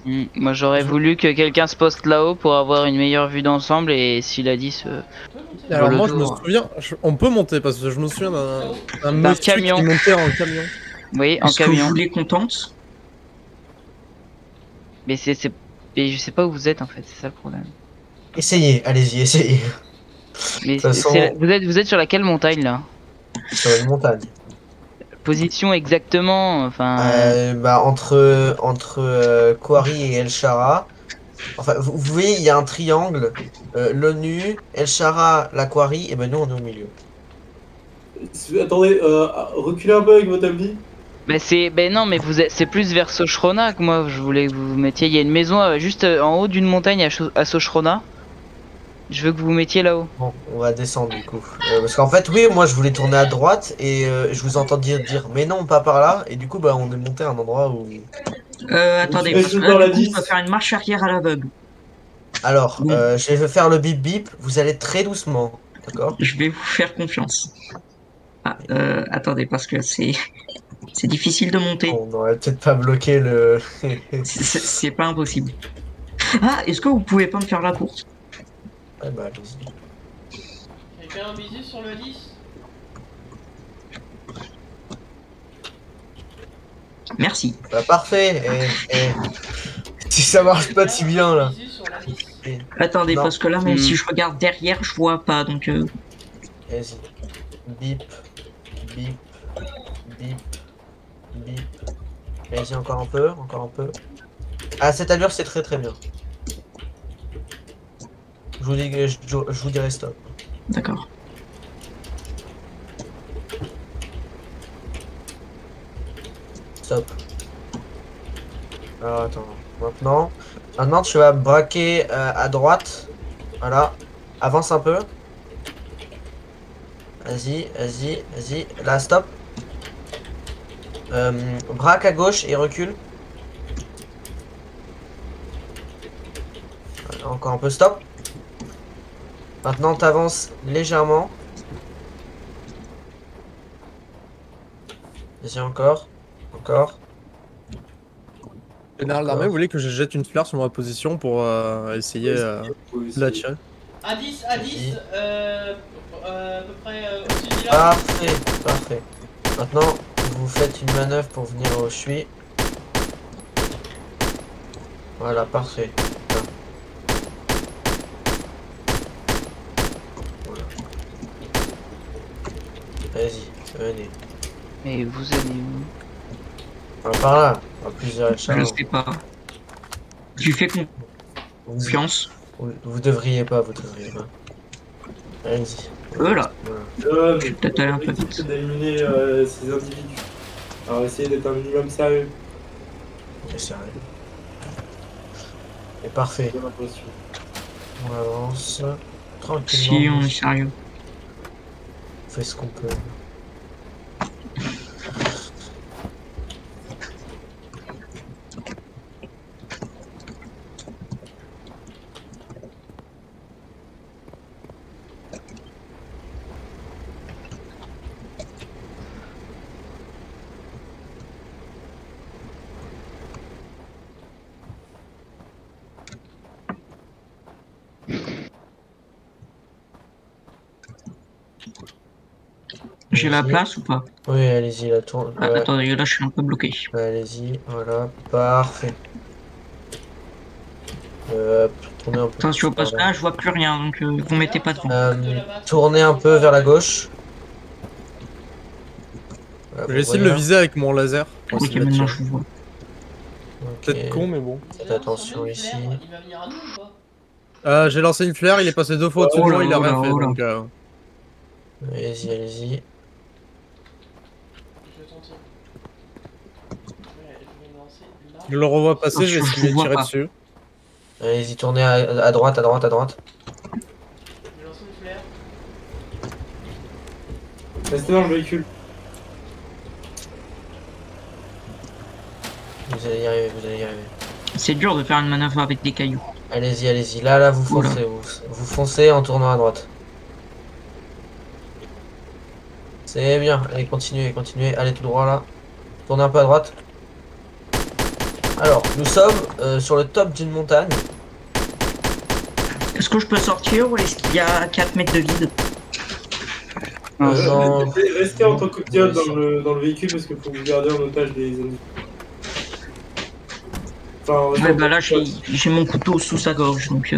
Speaker 2: haut.
Speaker 6: Moi j'aurais voulu que quelqu'un se poste là-haut pour avoir une meilleure vue d'ensemble et s'il a dit ce...
Speaker 2: On peut monter.
Speaker 5: Alors
Speaker 6: le
Speaker 5: moi je me
Speaker 6: tour.
Speaker 5: souviens, on peut monter parce que je me souviens d'un monsieur
Speaker 6: camion.
Speaker 5: qui montait en camion.
Speaker 6: Oui, en
Speaker 7: Est-ce que vous
Speaker 6: camion.
Speaker 7: voulez qu'on tente?
Speaker 6: Mais mais je sais pas où vous êtes en fait, c'est ça le problème.
Speaker 4: Essayez, allez-y, essayez.
Speaker 6: Mais
Speaker 4: toute façon-
Speaker 6: vous êtes sur laquelle montagne là?
Speaker 4: Sur une montagne.
Speaker 6: Position exactement, enfin...
Speaker 4: Bah, entre Quarry et El Shara. Enfin, vous voyez, il y a un triangle. L'ONU, El Shara, la Quarry, et ben nous on est au milieu.
Speaker 3: Attendez, reculez un peu avec votre avis.
Speaker 6: Ben non, mais c'est plus vers Sochrona que moi je voulais que vous vous mettiez. Il y a une maison juste en haut d'une montagne à Sochrona. Je veux que vous vous mettiez là-haut.
Speaker 4: Bon, on va descendre du coup. Parce qu'en fait, oui, moi je voulais tourner à droite et je vous entends dire mais non, pas par là. Et du coup, bah, on est monté à un endroit où.
Speaker 7: Attendez,
Speaker 3: Je
Speaker 7: parce que
Speaker 3: suis dans
Speaker 7: là,
Speaker 3: la
Speaker 7: du coup,
Speaker 3: liste.
Speaker 7: je vais faire une marche arrière à l'aveugle.
Speaker 4: Alors,
Speaker 7: Bon.
Speaker 4: je vais faire le bip bip. Vous allez très doucement, d'accord?
Speaker 7: Je vais vous faire confiance. Ah, attendez, parce que c'est difficile de monter.
Speaker 4: On aurait peut-être pas bloqué le.
Speaker 7: C'est pas impossible. Ah, est-ce que vous pouvez pas me faire la course?
Speaker 4: Ouais, bah, allez-y.
Speaker 2: Quelqu'un a un bisou sur le 10.
Speaker 7: Merci.
Speaker 4: Bah, parfait. Si ça marche pas si bien là.
Speaker 2: Bisou sur la 10.
Speaker 7: Attendez,
Speaker 4: Non.
Speaker 7: parce que là, même si je regarde derrière, je vois pas, donc...
Speaker 4: Vas-y. Bip, bip, bip, bip. Vas-y, encore un peu, encore un peu. À cette allure, c'est très très bien. Je vous dirai stop.
Speaker 7: D'accord.
Speaker 4: Stop. Alors attends, maintenant tu vas braquer à droite. Voilà, avance un peu. Vas-y, vas-y, vas-y. Là, stop. Braque à gauche et recule. Voilà, encore un peu, stop. Maintenant, t'avances légèrement. Vas-y, encore. Encore.
Speaker 5: Général d'armée, vous voulez que je jette une fleur sur ma position pour essayer de la tirer?
Speaker 2: À 10, à 10, à peu près au-dessus du village.
Speaker 4: Parfait, parfait. Maintenant, vous faites une manœuvre pour venir où je suis. Voilà, parfait. Voilà. Vas-y, venez.
Speaker 6: Mais vous allez où?
Speaker 4: Voilà, par là, à plusieurs échelles.
Speaker 7: Je sais pas. Tu fais
Speaker 4: Vous,
Speaker 7: confiance.
Speaker 4: vous devriez pas, vous devriez pas. Allez-y.
Speaker 7: Voilà.
Speaker 4: Voilà.
Speaker 7: Je vais peut-être aller un peu
Speaker 3: L'objectif,
Speaker 7: vite.
Speaker 3: c'est d'éliminer ces individus. Alors essayez d'être un minimum sérieux.
Speaker 4: Ok, sérieux. Et parfait.
Speaker 3: J'ai l'impression.
Speaker 4: On avance tranquillement.
Speaker 7: Si on est sérieux.
Speaker 4: On fait ce qu'on peut.
Speaker 7: J'ai la
Speaker 4: Vas-y.
Speaker 7: place ou pas?
Speaker 4: Oui, allez-y, la tourne.
Speaker 7: Ah, attendez, là je suis un peu bloqué.
Speaker 4: Allez-y, voilà, parfait. Tournez un peu.
Speaker 7: Attention
Speaker 4: plus
Speaker 7: parce que
Speaker 4: par là.
Speaker 7: là je vois plus rien donc vous mettez pas devant.
Speaker 4: Tournez un peu vers la gauche. Voilà,
Speaker 5: Je
Speaker 4: vous
Speaker 5: vais essayer de
Speaker 4: voyez
Speaker 5: le viser avec mon laser. pour
Speaker 7: Ok,
Speaker 5: essayer de le
Speaker 7: maintenant
Speaker 5: tirer.
Speaker 7: je vous vois.
Speaker 4: Ok.
Speaker 5: Peut-être con, mais bon.
Speaker 4: Faites attention ici.
Speaker 2: Il va venir à nous ou pas?
Speaker 5: J'ai lancé une flare, il est passé 2 fois au-dessus de
Speaker 7: Oh
Speaker 5: moi,
Speaker 7: là,
Speaker 5: il a
Speaker 7: oh
Speaker 5: rien
Speaker 7: là,
Speaker 5: fait.
Speaker 7: oh là.
Speaker 5: Donc,
Speaker 4: Allez-y, allez-y.
Speaker 2: Je vais tenter. Je vais lancer là.
Speaker 5: je le revois passer, je vais
Speaker 7: Attention,
Speaker 5: essayer de
Speaker 7: je vois
Speaker 5: tirer
Speaker 7: pas.
Speaker 5: dessus.
Speaker 4: Allez-y, tournez à droite, à droite, à droite.
Speaker 2: Je vais lancer une flare.
Speaker 3: Restez dans le véhicule.
Speaker 4: Vous allez y arriver, vous allez y arriver.
Speaker 7: C'est dur de faire une manœuvre avec des cailloux.
Speaker 4: Allez-y, allez-y. Là, vous
Speaker 7: Oula.
Speaker 4: foncez, vous foncez en tournant à droite. C'est bien. Allez, continuez, continuez. Allez tout droit là. Tournez un peu à droite. Alors, nous sommes sur le top d'une montagne.
Speaker 7: Est-ce que je peux sortir ou est-ce qu'il y a 4 mètres de vide?
Speaker 4: Non.
Speaker 3: Restez en tant que pilote dans le véhicule parce que faut vous garder en otage des individus. Enfin,
Speaker 7: Ouais, bah là j'ai mon couteau sous sa gorge donc.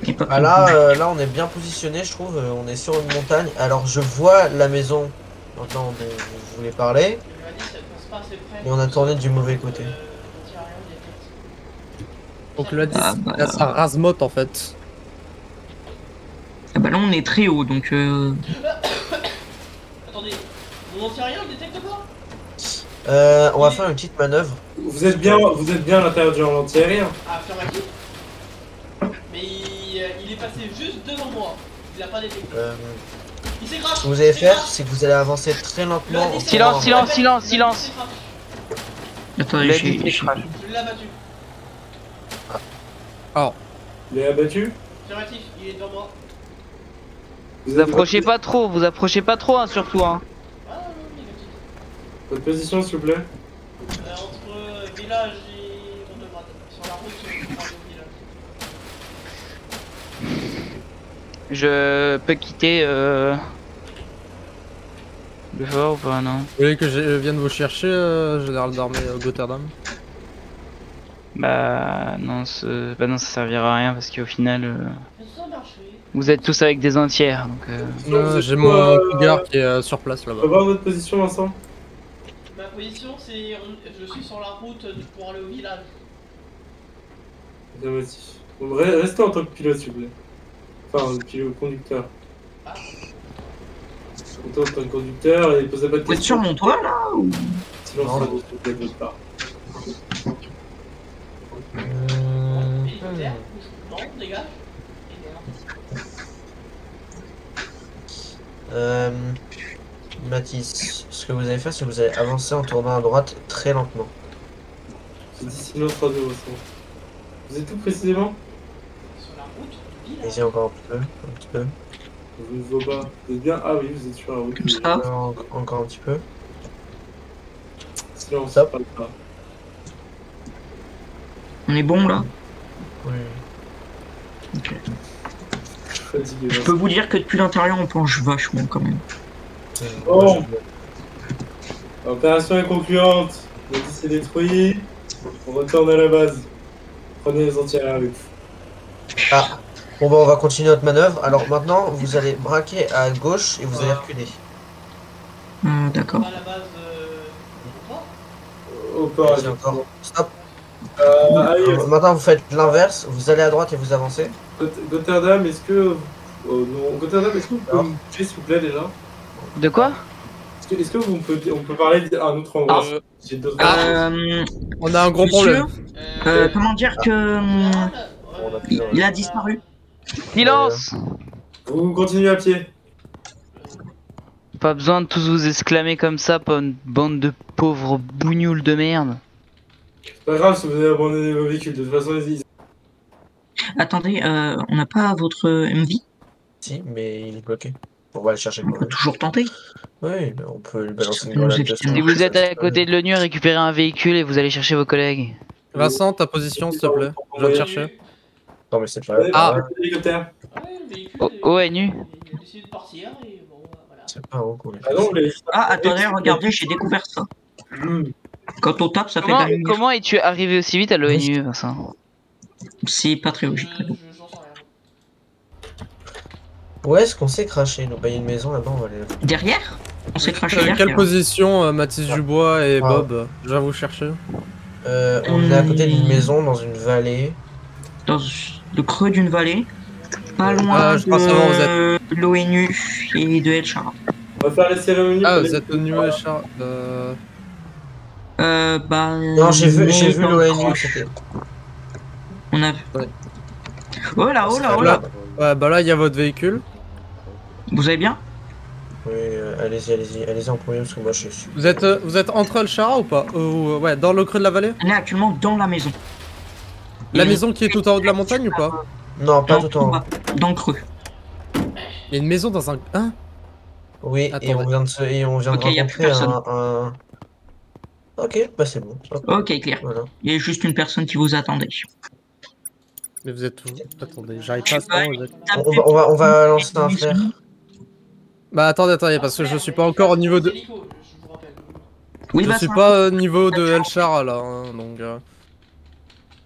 Speaker 7: Il est pas
Speaker 4: Ah là, là, on est bien positionné, je trouve. On est sur une montagne. Alors, je vois la maison maintenant dont vous voulez parler.
Speaker 2: Il m'a dit ça passe pas assez près.
Speaker 4: Mais on a tourné du mauvais côté.
Speaker 5: Donc le 10,
Speaker 7: Ah, bah.
Speaker 5: là, ça rase-motte en fait.
Speaker 7: Ah bah là on est très haut donc.
Speaker 2: Attendez, mon anti-aérien ne détecte pas?
Speaker 4: On va faire une petite manœuvre.
Speaker 3: vous êtes bien à l'intérieur du anti-aérien.
Speaker 2: Ah, affirmatif. Mais il est passé juste devant moi. Il a pas détecté. Il s'écrase.
Speaker 4: Ce que vous allez faire, c'est que vous allez avancer très lentement. en
Speaker 6: Silence,
Speaker 4: tournant à
Speaker 6: silence,
Speaker 4: droite.
Speaker 6: silence.
Speaker 7: Attendez,
Speaker 6: Le
Speaker 7: j'ai.
Speaker 6: 10 s'écrase.
Speaker 2: Je l'ai abattu.
Speaker 3: Il est abattu.
Speaker 2: Affirmatif, il est devant moi.
Speaker 6: Vous approchez pas trop, hein, surtout hein.
Speaker 2: Ah non, négatif.
Speaker 3: Votre position s'il vous plaît.
Speaker 2: Entre village et Rondebrad. Sur la route, sur le village.
Speaker 6: Je peux quitter le fort ou pas, non?
Speaker 5: Vous voulez que je vienne vous chercher, général d'armée Gotterdam?
Speaker 6: Bah non, ça servira à rien parce qu'au final,
Speaker 2: Ça a marché.
Speaker 6: vous êtes tous avec des entières, donc
Speaker 3: Vous êtes
Speaker 5: J'ai
Speaker 3: quoi,
Speaker 5: mon cougar qui est sur place
Speaker 3: On va
Speaker 5: là-bas.
Speaker 3: voir votre position Vincent.
Speaker 2: Ma position, c'est. Je suis sur la route pour aller au village.
Speaker 3: Affirmatif. Bon, restez en tant que pilote s'il vous plaît. Enfin, pilote conducteur.
Speaker 2: Ah.
Speaker 3: Restez en tant que conducteur et posez pas de
Speaker 7: Vous êtes sur
Speaker 3: questions.
Speaker 7: mon toit là ou...
Speaker 3: Silence
Speaker 4: Non.
Speaker 3: radio s'il vous plaît de votre part.
Speaker 2: derrière, non, dégage. Et derrière.
Speaker 4: Mathis, ce que vous allez faire, c'est que vous allez avancer en tournant à droite très lentement.
Speaker 3: J'ai dit silence radio au son. Vous êtes où précisément?
Speaker 2: Sur la route du village.
Speaker 4: Essayez encore un petit peu.
Speaker 3: Je ne vois pas. Vous êtes bien? Ah oui, vous êtes sur la route.
Speaker 7: Comme ça.
Speaker 4: Encore un petit peu.
Speaker 3: Silence,
Speaker 4: Stop.
Speaker 3: pas le pas.
Speaker 7: On est bon là?
Speaker 4: Oui.
Speaker 7: Ok.
Speaker 3: Je suis fatigué.
Speaker 7: Je peux vous dire que depuis l'intérieur on penche vachement quand même.
Speaker 3: Oh. L'opération est concluante. Mathis est détruit. On retourne à la base. Prenez les anti-aériens avec vous.
Speaker 4: Ah, bon bah on va continuer notre manœuvre. Alors maintenant, vous allez braquer à gauche et vous allez reculer.
Speaker 7: D'accord.
Speaker 2: On va à la base
Speaker 3: Au port,
Speaker 4: Vas-y, encore. Stop.
Speaker 3: allez,
Speaker 4: Maintenant vous faites l'inverse, vous allez à droite et vous avancez.
Speaker 3: Gotterdam, est-ce que... Oh non, Gotterdam, est-ce que vous pouvez
Speaker 4: Alors.
Speaker 3: me bouger s'il vous plaît déjà?
Speaker 6: De quoi?
Speaker 3: Est-ce que on peut parler à un autre endroit? J'ai d'autres
Speaker 5: On a un gros
Speaker 7: Monsieur,
Speaker 5: problème.
Speaker 7: comment dire que
Speaker 4: On a plus
Speaker 7: il a disparu?
Speaker 6: Silence!
Speaker 3: Vous continuez à pied.
Speaker 6: Pas besoin de tous vous exclamer comme ça, pas une bande de pauvres bougnoules de merde.
Speaker 3: C'est pas grave si vous avez abandonné vos véhicules, de toute façon,
Speaker 7: Attendez, on n'a pas votre MV?
Speaker 4: Si, mais il est bloqué. On va le chercher
Speaker 7: On
Speaker 4: quand
Speaker 7: peut
Speaker 4: même.
Speaker 7: toujours tenter.
Speaker 4: Oui, mais on peut lui balancer une
Speaker 7: Nous
Speaker 4: grenade
Speaker 7: éviter.
Speaker 4: dessus.
Speaker 6: Si vous êtes à côté de l'ONU, récupérez un véhicule et vous allez chercher vos collègues.
Speaker 5: Vincent, ta position, s'il te plaît. Je vais te chercher.
Speaker 4: Non mais c'est pas
Speaker 3: Allez,
Speaker 5: Ah.
Speaker 3: l'hélicoptère.
Speaker 2: Ouais, le véhicule.
Speaker 6: ONU.
Speaker 2: Il a décidé de partir et bon, voilà.
Speaker 4: C'est pas haut qu'on les
Speaker 3: Ah non, les...
Speaker 7: Ah, attendez, regardez, j'ai découvert ça. Quand on tape, ça fait de la lumière.
Speaker 6: Comment es-tu arrivé aussi vite à l'ONU, Vincent?
Speaker 7: C'est pas très logique.
Speaker 2: J'en sais rien.
Speaker 4: Où est-ce qu'on s'est craché? Nous, bah, il y a une maison là-bas, on va aller.
Speaker 7: Derrière? On s'est craché derrière.
Speaker 5: Quelle position, Mathis Dubois et
Speaker 4: Ah.
Speaker 5: Bob? Je vais vous chercher.
Speaker 4: On est à côté d'une maison dans une vallée.
Speaker 7: Dans le creux d'une vallée. Pas loin
Speaker 5: je pense savoir où vous
Speaker 7: de l'ONU et de El Chara.
Speaker 3: On va faire les cérémonies.
Speaker 5: Ah,
Speaker 3: pour
Speaker 5: vous
Speaker 3: les-
Speaker 5: êtes au niveau Char.
Speaker 7: Bah.
Speaker 4: Non, j'ai vu
Speaker 7: dans le
Speaker 4: l'ONU.
Speaker 7: creux.
Speaker 4: C'était.
Speaker 7: On a.
Speaker 5: Ouais.
Speaker 7: Oh là, oh là, oh là.
Speaker 5: Ouais, bah là, il y a votre véhicule.
Speaker 7: Vous allez bien?
Speaker 4: Oui, allez-y en premier parce que moi je suis.
Speaker 5: Vous êtes entre El Chara ou pas? Ouais, dans le creux de la vallée?
Speaker 7: On est actuellement dans la maison.
Speaker 5: La
Speaker 7: Et-
Speaker 5: maison qui est tout en haut de la montagne ou pas?
Speaker 4: Non, pas
Speaker 7: Non,
Speaker 4: tout en haut.
Speaker 7: bas, dans le creux.
Speaker 5: Il y a une maison dans un. Hein?
Speaker 4: Oui, et
Speaker 5: Attendez.
Speaker 4: on vient de
Speaker 7: Ok, y a plus
Speaker 4: rencontrer
Speaker 7: personne.
Speaker 4: un. Ok, bah c'est bon. Hop,
Speaker 7: Ok, clair.
Speaker 4: voilà.
Speaker 7: Il y a juste une personne qui vous attendait.
Speaker 5: Mais vous êtes où? Attendez, j'arrive pas à savoir où vous êtes.
Speaker 4: On va lancer un flair.
Speaker 5: Bah attendez, parce que je suis pas encore au niveau de.
Speaker 2: Je vous rappelle.
Speaker 7: Oui,
Speaker 5: Je
Speaker 7: bah,
Speaker 5: suis
Speaker 7: ça-
Speaker 5: pas au niveau de El Chara là, hein, donc.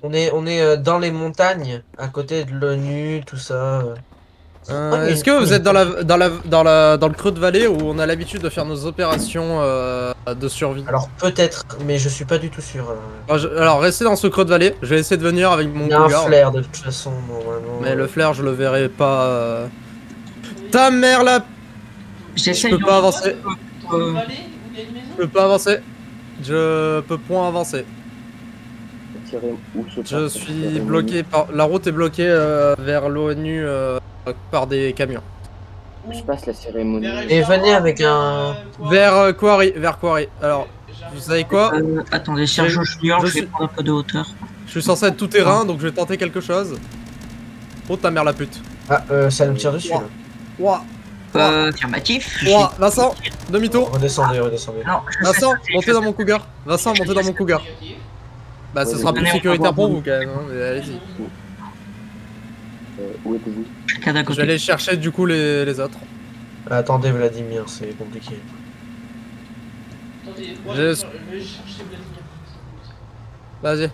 Speaker 4: On est dans les montagnes, à côté de l'ONU, tout ça.
Speaker 5: Est-ce que vous êtes dans le creux de vallée où on a l'habitude de faire nos opérations de survie?
Speaker 4: Alors peut-être, mais je suis pas du tout sûr.
Speaker 5: Alors restez dans ce creux de vallée, je vais essayer de venir avec mon
Speaker 4: Il y a un
Speaker 5: cougar.
Speaker 4: flair de toute façon, normalement.
Speaker 5: Mais le flair, je le verrai pas. Ta mère là! Je
Speaker 7: J'essaye
Speaker 5: peux
Speaker 7: de-
Speaker 5: pas avancer.
Speaker 2: Dans une vallée où il y a une maison.
Speaker 5: Je peux pas avancer. Je peux point avancer. Je suis bloqué par. La route est bloquée vers l'ONU par des camions.
Speaker 8: Je passe la cérémonie.
Speaker 4: Et venez avec un-
Speaker 5: Vers Quarry, Alors, vous savez quoi?
Speaker 7: Attendez, Sergio Junior,
Speaker 5: je
Speaker 7: je vais
Speaker 5: suis-
Speaker 7: prendre un peu de hauteur.
Speaker 5: Je suis censé être tout terrain, donc je vais tenter quelque chose. Oh ta mère la pute.
Speaker 4: Ah, ça nous tire dessus là.
Speaker 5: Ouah,
Speaker 7: Affirmatif.
Speaker 5: ouah, Vincent, demi-tour.
Speaker 4: Redescendez.
Speaker 7: Non, je
Speaker 5: Vincent,
Speaker 7: sais,
Speaker 5: montez dans mon cougar. Vincent, montez dans mon cougar. Bah, ça
Speaker 8: Ouais,
Speaker 5: sera
Speaker 8: mais-
Speaker 5: plus
Speaker 7: on va
Speaker 5: sécuritaire pour
Speaker 7: voir.
Speaker 5: vous quand même. Hein, mais allez-y.
Speaker 8: Où êtes-vous?
Speaker 7: Chacun d'un
Speaker 5: Je
Speaker 7: côté.
Speaker 5: vais aller chercher du coup les autres.
Speaker 4: Attendez Vladimir, c'est compliqué.
Speaker 2: Attendez, moi
Speaker 5: Je-
Speaker 2: je vais chercher Vladimir.
Speaker 5: Vas-y.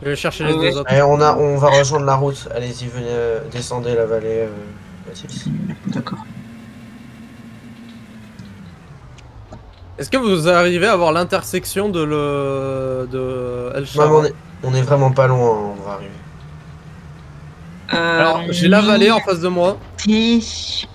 Speaker 5: Je vais chercher les
Speaker 7: Ouais.
Speaker 5: deux autres.
Speaker 4: Allez, on va rejoindre la route. Allez-y, venez, descendez la vallée, Mathis.
Speaker 7: D'accord.
Speaker 5: Est-ce que vous arrivez à voir l'intersection de El
Speaker 4: Non,
Speaker 5: Chara?
Speaker 4: mais on est vraiment pas loin, on va arriver.
Speaker 5: Alors, j'ai la vallée en face de moi.
Speaker 7: Si.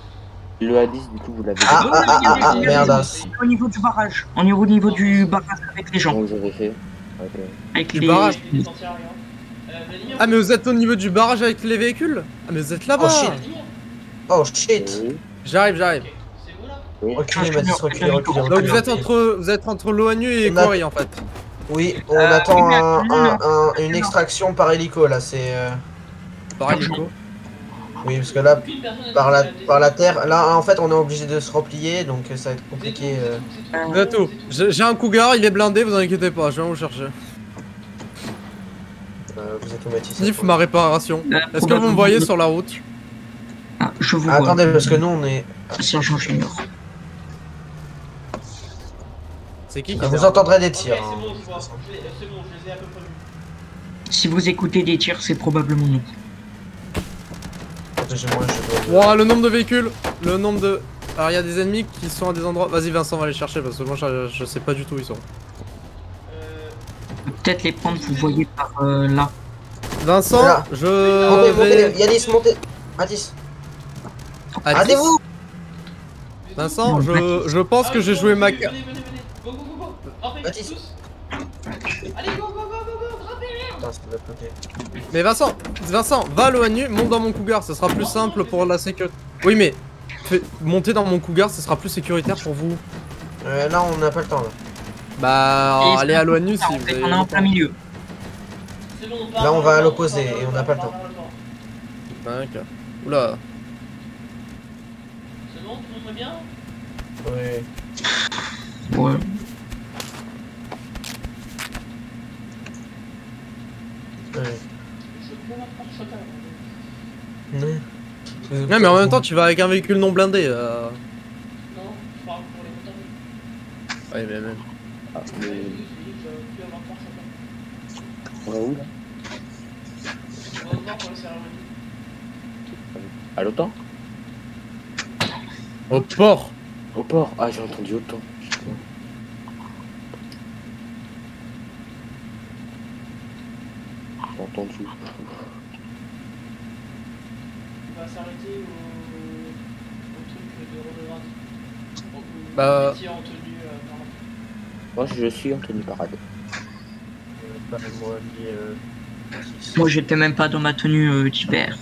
Speaker 8: Le A10, du coup, vous l'avez
Speaker 4: Ah, merdasse.
Speaker 7: Au niveau du barrage. On est au niveau du barrage avec les gens.
Speaker 8: Comment vous avez fait? Ok.
Speaker 7: Avec
Speaker 5: Du
Speaker 7: les.
Speaker 5: barrage.
Speaker 2: Il s'en tient à rien.
Speaker 5: Ah, mais vous êtes au niveau du barrage avec les véhicules? Ah, mais vous êtes là-bas.
Speaker 4: Oh shit. Oh shit.
Speaker 8: Oui.
Speaker 5: J'arrive.
Speaker 2: Ok, c'est vous là?
Speaker 8: Oui.
Speaker 4: Reculez, Mathis, reculez.
Speaker 5: Donc vous êtes entre l'ONU et
Speaker 4: On a-
Speaker 5: Corée en fait.
Speaker 4: Oui, on attend
Speaker 7: non.
Speaker 4: une extraction par hélico là, c'est...
Speaker 5: Pareil, Nico.
Speaker 4: Oui, parce que là,
Speaker 2: Aucune personne n'a
Speaker 4: par la
Speaker 2: dit-
Speaker 4: terre, là en fait on est obligé de se replier, donc ça va être compliqué.
Speaker 5: Vous êtes où? J'ai un cougar, il est blindé, vous inquiétez pas, je viens vous chercher.
Speaker 4: Vous êtes où, Mathis?
Speaker 5: Sniff ma réparation.
Speaker 7: Là,
Speaker 5: Est-ce que vous me
Speaker 7: probablement-
Speaker 5: voyez sur la route?
Speaker 7: Ah, je vous
Speaker 4: Ah,
Speaker 7: vois.
Speaker 4: attendez, parce que nous on est...
Speaker 7: Sergent Junior.
Speaker 5: C'est qui
Speaker 4: Vous
Speaker 5: sert?
Speaker 4: entendrez des
Speaker 2: Ok,
Speaker 4: tirs.
Speaker 2: c'est
Speaker 4: hein.
Speaker 2: bon, je vois. C'est bon, je les ai à peu près vus.
Speaker 7: Si vous écoutez des tirs, c'est probablement nous.
Speaker 4: Protégez-moi, je dois...
Speaker 5: Ouah, le nombre de véhicules, le nombre de... Alors il y a des ennemis qui sont à des endroits... Vas-y Vincent, va les chercher parce que moi je sais pas du tout où ils sont.
Speaker 7: Peut-être les prendre, vous voyez par là.
Speaker 5: Vincent,
Speaker 4: Là.
Speaker 5: je
Speaker 4: Montez,
Speaker 5: vais...
Speaker 4: montez, Yanis, montez. Mathis,
Speaker 5: Allez,
Speaker 4: hâtez-vous.
Speaker 5: Vincent, je pense que j'ai joué ma...
Speaker 2: Venez, venez, venez. Go, go, go, go. Rappelez,
Speaker 4: Mathis.
Speaker 2: tous. Allez, go, go, go, go, go. Rappelez, merde.
Speaker 4: Putain, ça doit bloquer.
Speaker 5: Mais Vincent, va à l'ONU, monte dans mon cougar, ça sera plus simple pour la sécurité. Oui mais, monter dans mon cougar, ça sera plus sécuritaire pour vous.
Speaker 4: Là on n'a pas le temps là.
Speaker 5: Bah,
Speaker 7: Et
Speaker 5: allez à l'ONU si
Speaker 7: en
Speaker 5: vous
Speaker 7: fait,
Speaker 5: avez...
Speaker 7: on est en plein milieu.
Speaker 2: C'est bon,
Speaker 4: Là, on va à l'opposé et on n'a pas le temps.
Speaker 5: Ok. Oula.
Speaker 2: C'est bon, tout le monde va bien?
Speaker 4: Oui.
Speaker 7: Ouais.
Speaker 4: Oui.
Speaker 2: Je peux voir par chacun.
Speaker 4: Non.
Speaker 5: Ouais mais en même temps tu vas avec un véhicule non blindé.
Speaker 2: Non, je parle pour les motards.
Speaker 5: Ouais mais même.
Speaker 8: Ah,
Speaker 2: Ouais,
Speaker 8: mais
Speaker 2: oui, je peux avoir par chacun.
Speaker 8: on va où là?
Speaker 2: On va voir pour les cérémonies.
Speaker 8: À l'OTAN?
Speaker 5: Au port.
Speaker 8: Au port? Ah, j'ai entendu OTAN. Putain. J'ai entendu.
Speaker 2: On va s'arrêter au truc de Ronograd.
Speaker 5: Bah-
Speaker 2: Métier en tenue par là.
Speaker 8: Moi, je suis en tenue parade.
Speaker 4: Parle-moi, dis,
Speaker 7: Moi, j'étais même pas dans ma tenue d'hiver.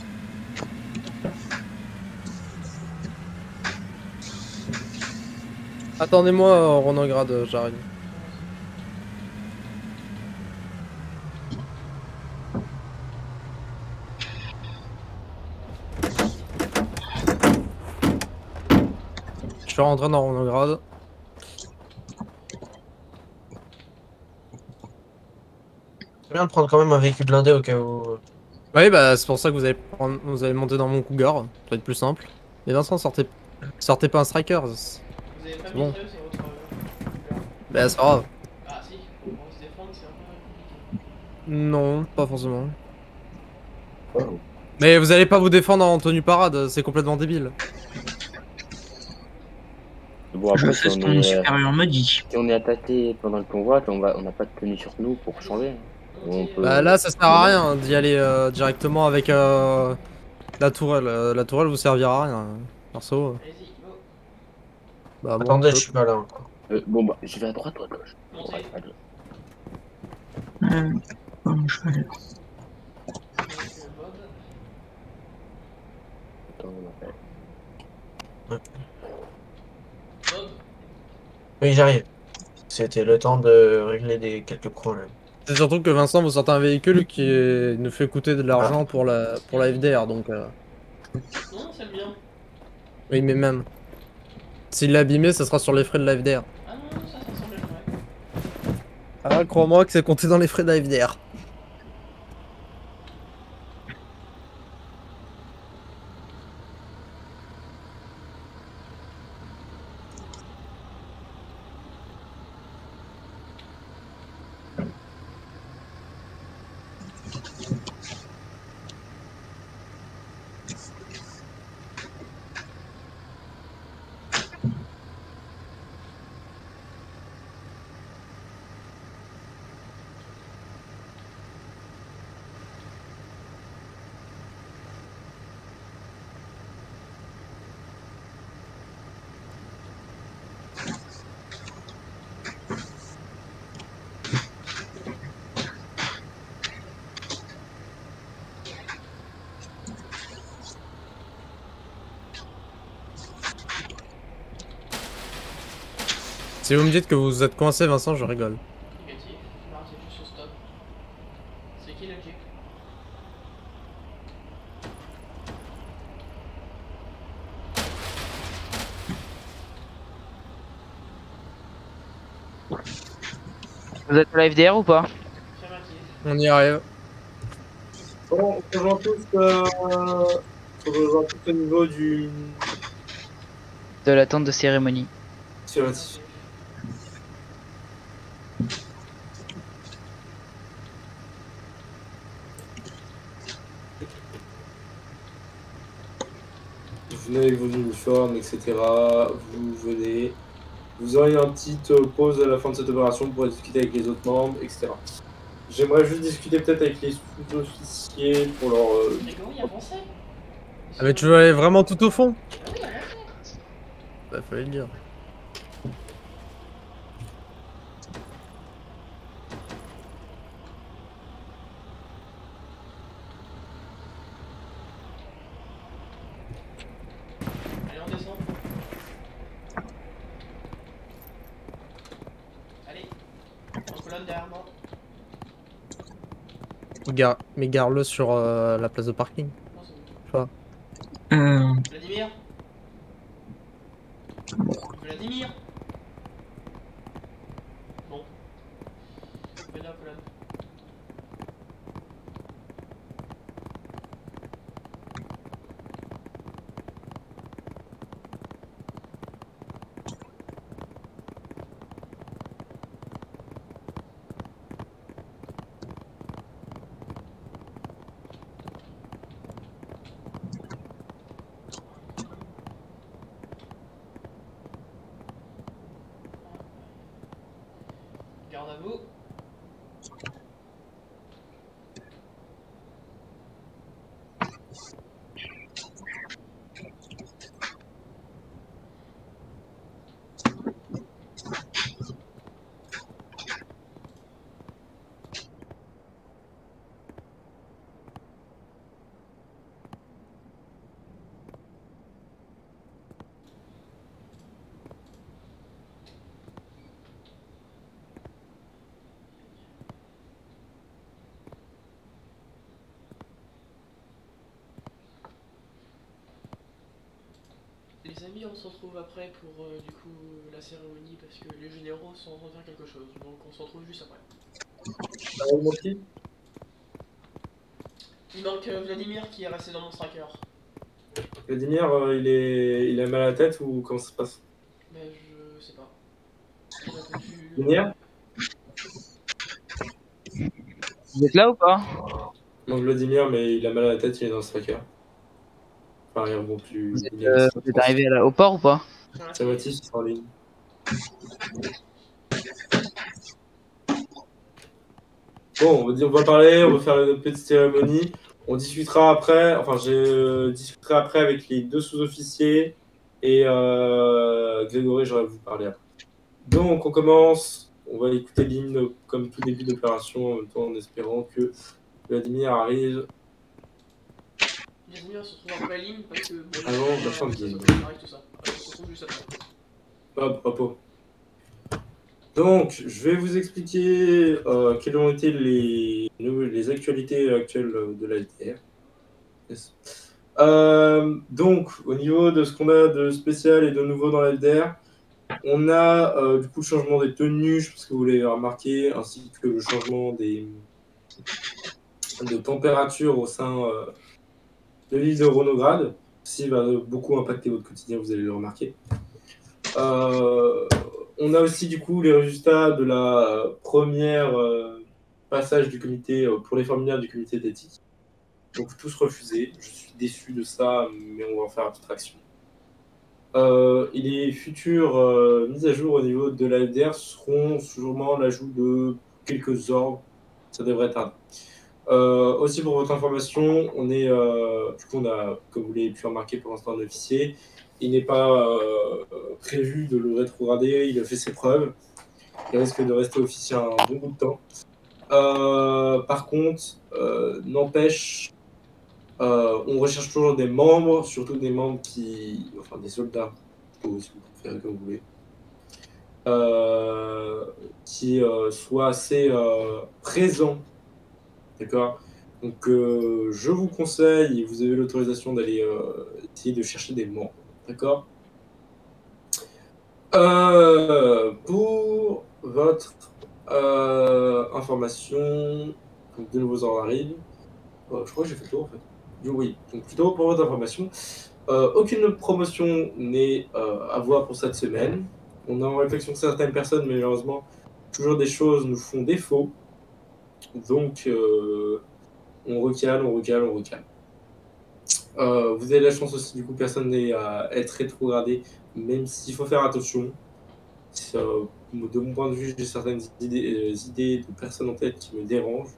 Speaker 5: Attendez-moi Ronograd, j'arrive. Je suis rentré dans Ronograd.
Speaker 4: C'est bien de prendre quand même un véhicule blindé au cas où.
Speaker 5: Oui bah c'est pour ça que vous allez monter dans mon cougar, ça va être plus simple. Mais Vincent, sortez pas un striker.
Speaker 2: Vous avez pas
Speaker 5: C'est
Speaker 2: mis
Speaker 5: bon.
Speaker 2: ça sur votre.
Speaker 5: Bah c'est pas grave.
Speaker 2: Ah si, pour se défendre, c'est un peu compliqué.
Speaker 5: Non, pas forcément.
Speaker 8: Oh.
Speaker 5: Mais vous allez pas vous défendre en tenue parade, c'est complètement débile.
Speaker 8: Bon,
Speaker 7: Je
Speaker 8: après,
Speaker 7: fais ce que mon supérieur me dit.
Speaker 8: si on est attaqué pendant le convoi, on n'a pas de tenue sur nous pour changer. Hein. On peut...
Speaker 5: Bah là ça sert à rien d'y aller directement avec la tourelle. La tourelle vous servira à rien. Perso.
Speaker 2: Allez-y, go.
Speaker 5: Bah, moi,
Speaker 4: Attendez,
Speaker 5: je-
Speaker 4: je suis pas là encore.
Speaker 8: bon, bah, je vais à droite ou à gauche?
Speaker 2: Montez.
Speaker 8: À droite.
Speaker 7: Je vais aller.
Speaker 2: Bob.
Speaker 8: Attends, on appelle.
Speaker 2: Bob.
Speaker 4: Oui, j'arrive. C'était le temps de régler quelques problèmes.
Speaker 5: C'est surtout que Vincent vous sortez un véhicule qui nous fait coûter de l'argent pour la FDR donc.
Speaker 2: Non, c'est bien.
Speaker 5: Oui mais même. S'il l'a abîmé, ça sera sur les frais de la FDR.
Speaker 2: Ah non, ça semble être vrai.
Speaker 5: Ah crois-moi que c'est compté dans les frais de la FDR. Si vous me dites que vous êtes coincé, Vincent, je rigole.
Speaker 2: Négatif. Là, c'est juste au stop. C'est qui le jeep?
Speaker 6: Vous êtes à la FDR ou pas?
Speaker 2: Affirmatif.
Speaker 5: On y arrive.
Speaker 3: Bon, on rejoint tous au niveau du.
Speaker 6: De la tente de cérémonie.
Speaker 3: Affirmatif. Vous venez avec vos uniformes, etc. Vous venez. Vous aurez une petite pause à la fin de cette opération pour discuter avec les autres membres, etc. J'aimerais juste discuter peut-être avec les sous-officiers pour leur.
Speaker 2: Grégory, avancez.
Speaker 5: Ah, mais tu veux aller vraiment tout au fond?
Speaker 2: Ah oui, avancez.
Speaker 5: Bah, fallait le dire.
Speaker 2: Allez, on descend. Allez. En colonne derrière moi.
Speaker 5: Mais gare-le sur la place de parking.
Speaker 2: Non, c'est bon.
Speaker 5: Enfin,
Speaker 2: Vladimir. Vladimir. Bon. Venez en colonne. Garde à vous. Les amis, on se retrouve après pour du coup la cérémonie parce que les généraux sont en train de faire quelque chose. Donc on se retrouve juste après. Il manque Vladimir qui est resté dans mon tracker.
Speaker 3: Vladimir, il a mal à la tête ou comment ça se passe?
Speaker 2: Mais je sais pas. Il a pas pu-
Speaker 3: Vladimir?
Speaker 6: Vous êtes là ou pas?
Speaker 3: Non, Vladimir, mais il a mal à la tête, il est dans le striker. Enfin, il rebond plus.
Speaker 6: Vous êtes,
Speaker 3: il est
Speaker 6: vous êtes arrivé au port ou pas?
Speaker 3: Ça va, il sera en ligne. Bon, on va parler, on va faire une petite cérémonie. On discutera après, enfin, je discuterai après avec les deux sous-officiers et Grégory, j'aurais vous parler après. Donc, on commence. On va écouter l'hymne comme tout début d'opération, en même temps en espérant que Vladimir arrive.
Speaker 2: Vladimir se trouve après l'hymne parce que. Bon,
Speaker 3: Avant la fin de game.
Speaker 2: arrive tout ça. Alors, on se retrouve juste après.
Speaker 3: Hop, hop, hop. Donc, je vais vous expliquer quelles ont été les actualités actuelles de la LTR. Yes. Donc, au niveau de ce qu'on a de spécial et de nouveau dans la LDR, on a du coup le changement des tenues, je pense que vous l'avez remarqué, ainsi que le changement de température au sein de l'île de Ronograd. Ceci va beaucoup impacter votre quotidien, vous allez le remarquer. On a aussi du coup les résultats de la première passage du comité pour les formulaires du comité d'éthique. Donc tous refusés. Je suis déçu de ça, mais on va en faire abstraction. Et les futures mises à jour au niveau de la LDR seront sûrement l'ajout de quelques ordres. Ça devrait être aussi pour votre information, on est, du coup, on a, comme vous l'avez pu remarquer pour l'instant, un officier. Il n'est pas prévu de le rétrograder, il a fait ses preuves. Il risque de rester officier un bon bout de temps. Par contre, n'empêche, on recherche toujours des membres, surtout des membres qui. Enfin, des soldats, si vous préférez, comme vous voulez. qui soit assez présent. D'accord? Donc, je vous conseille, et vous avez l'autorisation d'aller essayer de chercher des membres. D'accord? Pour votre information, donc de nouveaux ordres arrivent. Je crois que j'ai fait le tour en fait. Oui, donc plutôt pour votre information, aucune promotion n'est à voir pour cette semaine. On a en réflexion certaines personnes, mais malheureusement, toujours des choses nous font défaut. Donc, on recale, on recale, on recale. Vous avez la chance aussi, du coup, personne n'est à être rétrogradé, même s'il faut faire attention. De mon point de vue, j'ai certaines idées de personnes en tête qui me dérangent.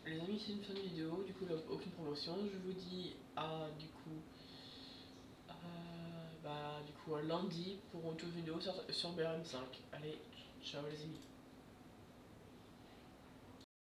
Speaker 2: Les amis, c'est une fin de vidéo, du coup, là, aucune promotion. Je vous dis à du coup, à lundi pour une autre vidéo sur BRM5. Allez, ciao les amis.